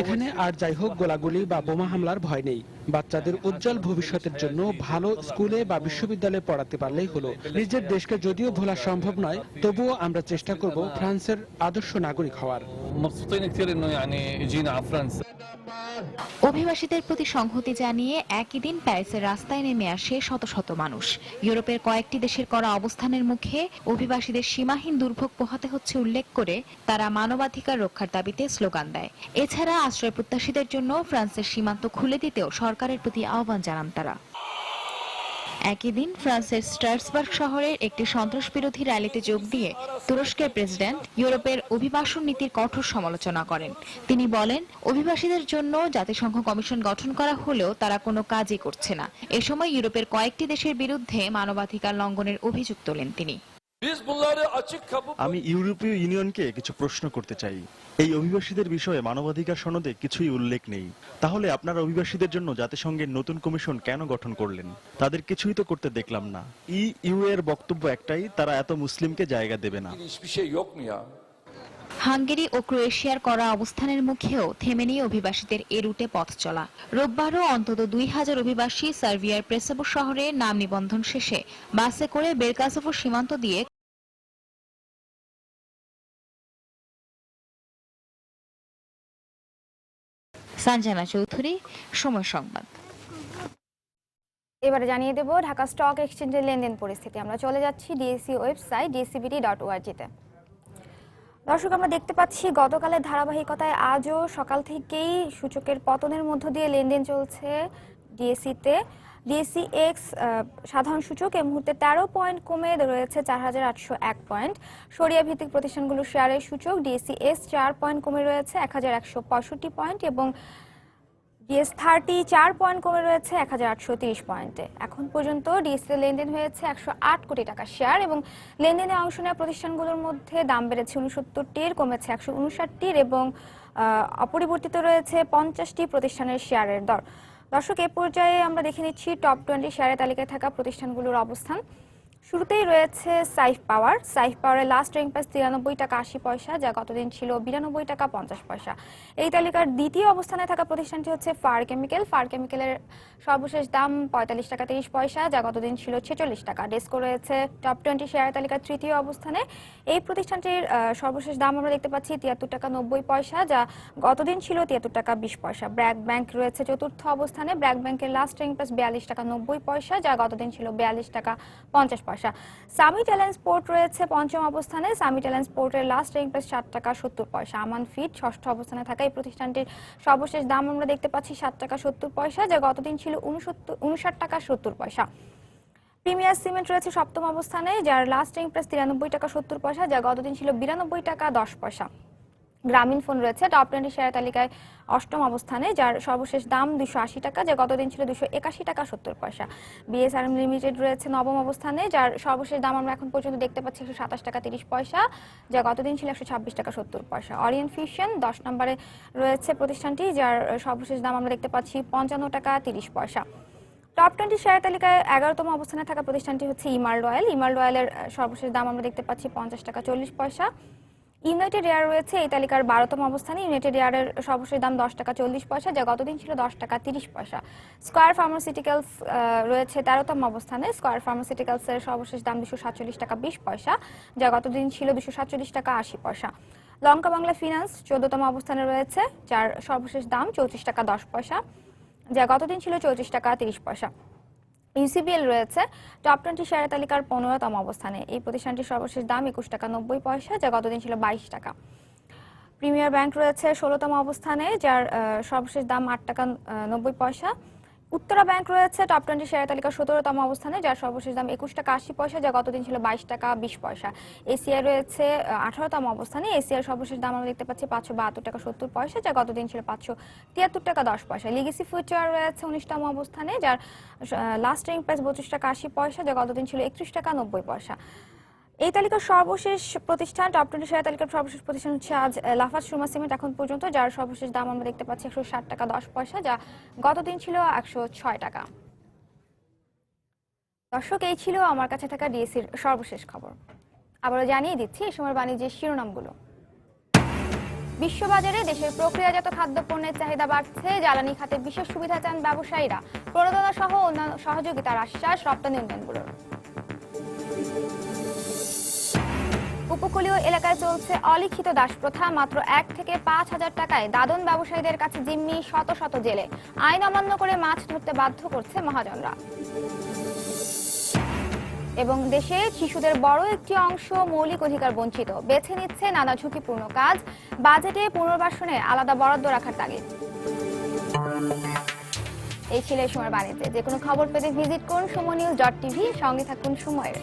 এখানে আর যাই হোক গোলাগুলি বা বোমা হামলার ভয় নেই। বাচ্চাদের উজ্জ্বল ভবিষ্যতের জন্য ভালো স্কুলে বা বিশ্ববিদ্যালয়ে পড়াতে পারলেই হলো। নিজের দেশকে যদিও ভোলা সম্ভব নয়, তবুও আমরা চেষ্টা করব ফ্রান্সের আদর্শ নাগরিক হওয়ার। অভিবাসীদের প্রতি সংহতি জানিয়ে একই দিন প্যারিসের রাস্তায় নেমে আসে শত শত মানুষ। ইউরোপের কয়েকটি দেশের করা অবস্থানের মুখে অভিবাসীদের সীমাহীন দুর্ভোগ পোহাতে হচ্ছে উল্লেখ করে তারা মানবাধিকার রক্ষার দাবিতে স্লোগান দেয়। এছাড়া আশ্রয় প্রত্যাশীদের জন্য ফ্রান্সের সীমান্ত খুলে দিতেও সরকারের প্রতি আহ্বান জানান তারা। একই দিন ফ্রান্সের স্ট্রাসবার্গ শহরের একটি সন্ত্রাসবিরোধী র্যালিতে যোগ দিয়ে তুরস্কের প্রেসিডেন্ট ইউরোপের অভিবাসন নীতির কঠোর সমালোচনা করেন। তিনি বলেন, অভিবাসীদের জন্য জাতিসংঘ কমিশন গঠন করা হলেও তারা কোনো কাজই করছে না। এ সময় ইউরোপের কয়েকটি দেশের বিরুদ্ধে মানবাধিকার লঙ্ঘনের অভিযোগ তোলেন তিনি। আমি ইউরোপীয় ইউনিয়নকে কিছু প্রশ্ন করতে চাই। এই অভিবাসীদের বিষয়ে মানবাধিকার সনদে কিছুই উল্লেখ নেই। তাহলে আপনারা অভিবাসীদের জন্য জাতিসংঘের নতুন কমিশন কেন গঠন করলেন? তাদের কিছুই তো করতে দেখলাম না। ইউ এর বক্তব্য একটাই, তারা এত মুসলিমকে জায়গা দেবে না। হাঙ্গেরি ও ক্রোয়েশিয়ার করা অবস্থানের মুখেও থেমে নিয়ে অভিবাসীদের এ রুটে পথ চলা। রোববারও অন্তত 2000 অভিবাসী সার্বিয়ার প্রেসেভো শহরে নাম নিবন্ধন শেষে বাসে করে বেরকাসোভো সীমান্ত দিয়ে সঞ্জনা চৌধুরী, সময় সংবাদ। এবারে জানিয়ে দেব ঢাকা স্টক এক্সচেঞ্জের লেনদেন পরিস্থিতি। আমরা চলে যাচ্ছি ডিএসসি ওয়েবসাইট dscbt.org-তে। দর্শক, আমরা দেখতে পাচ্ছি গতকালের ধারাবাহিকতায় আজও সকাল থেকেই সূচকের পতনের মধ্য দিয়ে লেনদেন চলছে ডিএসসিতে। ডিএসসি এক্স সাধারণ সূচক এই মুহূর্তে 13 পয়েন্ট কমে রয়েছে 4801 পয়েন্ট। সরিয়া ভিত্তিক প্রতিষ্ঠানগুলোর শেয়ারের সূচক ডিএসসি এস 4 পয়েন্ট কমে রয়েছে 1165 পয়েন্ট এবং ডিএস 30 4 পয়েন্ট কমে রয়েছে 1830 পয়েন্টে। এখন পর্যন্ত ডিএসসি লেনদেন হয়েছে 108 কোটি টাকা শেয়ার এবং লেনদেনে অংশ নেওয়া প্রতিষ্ঠানগুলোর মধ্যে দাম বেড়েছে 69টির, কমেছে 159টির এবং অপরিবর্তিত রয়েছে 50টি প্রতিষ্ঠানের শেয়ারের দর। দর্শক, এ পর্যায়ে আমরা দেখে নিচ্ছি টপ 20 শেয়ারের তালিকায় থাকা প্রতিষ্ঠানগুলোর অবস্থান। শুরুতেই রয়েছে সাইফ পাওয়ারের লাস্ট রিং প্রাইস 93 টাকা 80 পয়সা, যা গতদিন ছিল 92 টাকা 50 পয়সা। এই তালিকার দ্বিতীয় অবস্থানে থাকা প্রতিষ্ঠানটি হচ্ছে ফার কেমিক্যালের সর্বশেষ দাম 45 টাকা 30 পয়সা, যা গতদিন ছিল 46 টাকা। ডেসকো রয়েছে টপ 20 শেয়ার তালিকার তৃতীয় অবস্থানে। এই প্রতিষ্ঠানটির সর্বশেষ দাম আমরা দেখতে পাচ্ছি 73 টাকা 90 পয়সা, যা গতদিন ছিল 73 টাকা 20 পয়সা। ব্র্যাক ব্যাংক রয়েছে চতুর্থ অবস্থানে। ব্র্যাক ব্যাংকের লাস্ট রিং প্রাইস 42 টাকা 90 পয়সা, যা গতদিন ছিল 42 টাকা 50 পয়সা। সামিট এলায়েন্স পোর্ট রয়েছে পঞ্চম অবস্থানে। সামিট এলায়েন্স পোর্টের লাস্ট রিং প্রাইস 7 টাকা 70 পয়সা। আমান ফিড ষষ্ঠ অবস্থানে থাকা এই প্রতিষ্ঠানটির সর্বশেষ দাম আমরা দেখতে পাচ্ছি 7 টাকা 70 পয়সা, যা গতদিন ছিল 59 টাকা 70 পয়সা। প্রিমিয়ার সিমেন্ট রয়েছে সপ্তম অবস্থানে, যার লাস্ট রিং প্রাইস 93 টাকা 70 পয়সা, যা গতদিন ছিল 92 টাকা 10 পয়সা। গ্রামীণ ফোন রয়েছে টপ 20 শেয়ার তালিকায় অষ্টম অবস্থানে, যার সর্বশেষ দাম 280 টাকা, যা গতদিন ছিল 281 টাকা 70 পয়সা। বিএসআরএম লিমিটেড রয়েছে নবম অবস্থানে, যার সর্বশেষ দাম আমরা এখন পর্যন্ত দেখতে পাচ্ছি 127 টাকা 30 পয়সা, যা গতদিন ছিল 126 টাকা 70 পয়সা। অরিয়েন্ট ফিউশন 10 নম্বরে রয়েছে প্রতিষ্ঠানটি, যার সর্বশেষ দাম আমরা দেখতে পাচ্ছি 55 টাকা 30 পয়সা। টপ 20 শেয়ার তালিকায় 11তম অবস্থানে থাকা প্রতিষ্ঠানটি হচ্ছে ইমার্ল্ড অয়েলের সর্বশেষ দাম আমরা দেখতে পাচ্ছি 50 টাকা 40 পয়সা। ইউনাইটেড এয়ার রয়েছে এই তালিকার 12তম অবস্থানে। ইউনাইটেড এয়ারের সর্বশেষ দাম 10 টাকা 40 পয়সা, যা গতদিন ছিল 10 টাকা 30 পয়সা। স্কয়ার ফার্মাসিউটিক্যালস রয়েছে 13তম অবস্থানে। স্কয়ার ফার্মাসিউটিক্যালসের সর্বশেষ দাম 247 টাকা 20 পয়সা, যা গতদিন ছিল 247 টাকা 80 পয়সা। লঙ্কা বাংলা ফিন্যান্স 14তম অবস্থানে রয়েছে, যার সর্বশেষ দাম 34 টাকা 10 পয়সা, যা গতদিন ছিল 34 টাকা 30 পয়সা। ইউসিবিএল রয়েছে টপ 20 শেয়ার তালিকার 15তম অবস্থানে। এই প্রতিষ্ঠানটির সর্বশেষ দাম 21 টাকা 90 পয়সা, যা গতদিন ছিল 22 টাকা। প্রিমিয়ার ব্যাংক রয়েছে 16তম অবস্থানে, যার সর্বশেষ দাম 8 টাকা 90 পয়সা। উত্তরা ব্যাংক রয়েছে টপ 20 শেয়ার তালিকার 17তম অবস্থানে, যার সর্বশেষ দাম 21 টাকা 80 পয়সা, যা গতদিন ছিল 22 টাকা 20 পয়সা। এসিআই রয়েছে 18তম অবস্থানে। এসিআর সর্বশেষ দাম আমরা দেখতে পাচ্ছি 572 টাকা 70 পয়সা, যা গতদিন ছিল 573 টাকা 10 পয়সা। লিগেসি ফুডওয়্যার রয়েছে 19তম অবস্থানে, যার লাস্ট রিং প্রাইস 32 টাকা 80 পয়সা, যা গতদিন ছিল 31 টাকা 90 পয়সা। এই তালিকার সর্বশেষ প্রতিষ্ঠান টপ 20 শেয়ার তালিকার সর্বশেষ প্রতিষ্ঠান হচ্ছে আজ লাফার্জ সুরমা সিমেন্ট এখন পর্যন্ত, যার সর্বশেষ দাম আমরা দেখতে পাচ্ছি 160 টাকা 10 পয়সা, যা গতদিন ছিল 106 টাকা। দর্শক, এই ছিল আমার কাছে থাকা ডিএসির সর্বশেষ খবর। আবারও জানিয়ে দিচ্ছি এই সময় বাণিজ্যের শিরোনামগুলো। বিশ্ববাজারে দেশের প্রক্রিয়াজাত খাদ্যপণ্যের চাহিদা বাড়ছে। জ্বালানি খাতে বিশেষ সুবিধা চান ব্যবসায়ীরা। প্রণোদনা সহ অন্যান্য সহযোগিতার আশ্বাস রপ্তানি উন্নয়নগুলোর। উপকূলীয় এলাকায় চলছে অলিখিত দাস প্রথা। মাত্র 1 থেকে 5,000 টাকায় দাদন ব্যবসায়ীদের কাছে জিম্মি শত শত জেলে। আইন অমান্য করে মাছ ধরতে বাধ্য করছে মহাজনরা। এবং দেশে শিশুদের বড় একটি অংশ মৌলিক অধিকার বঞ্চিত। বেছে নিচ্ছে নানা ঝুঁকিপূর্ণ কাজ। বাজেটে পুনর্বাসনে আলাদা বরাদ্দ রাখার তাগিদ। এই ছিল এই সময়ের বাণিজ্যে। যে কোনো খবর পেতে ভিজিট করুন sumonews.tv। সঙ্গে থাকুন সময়ের।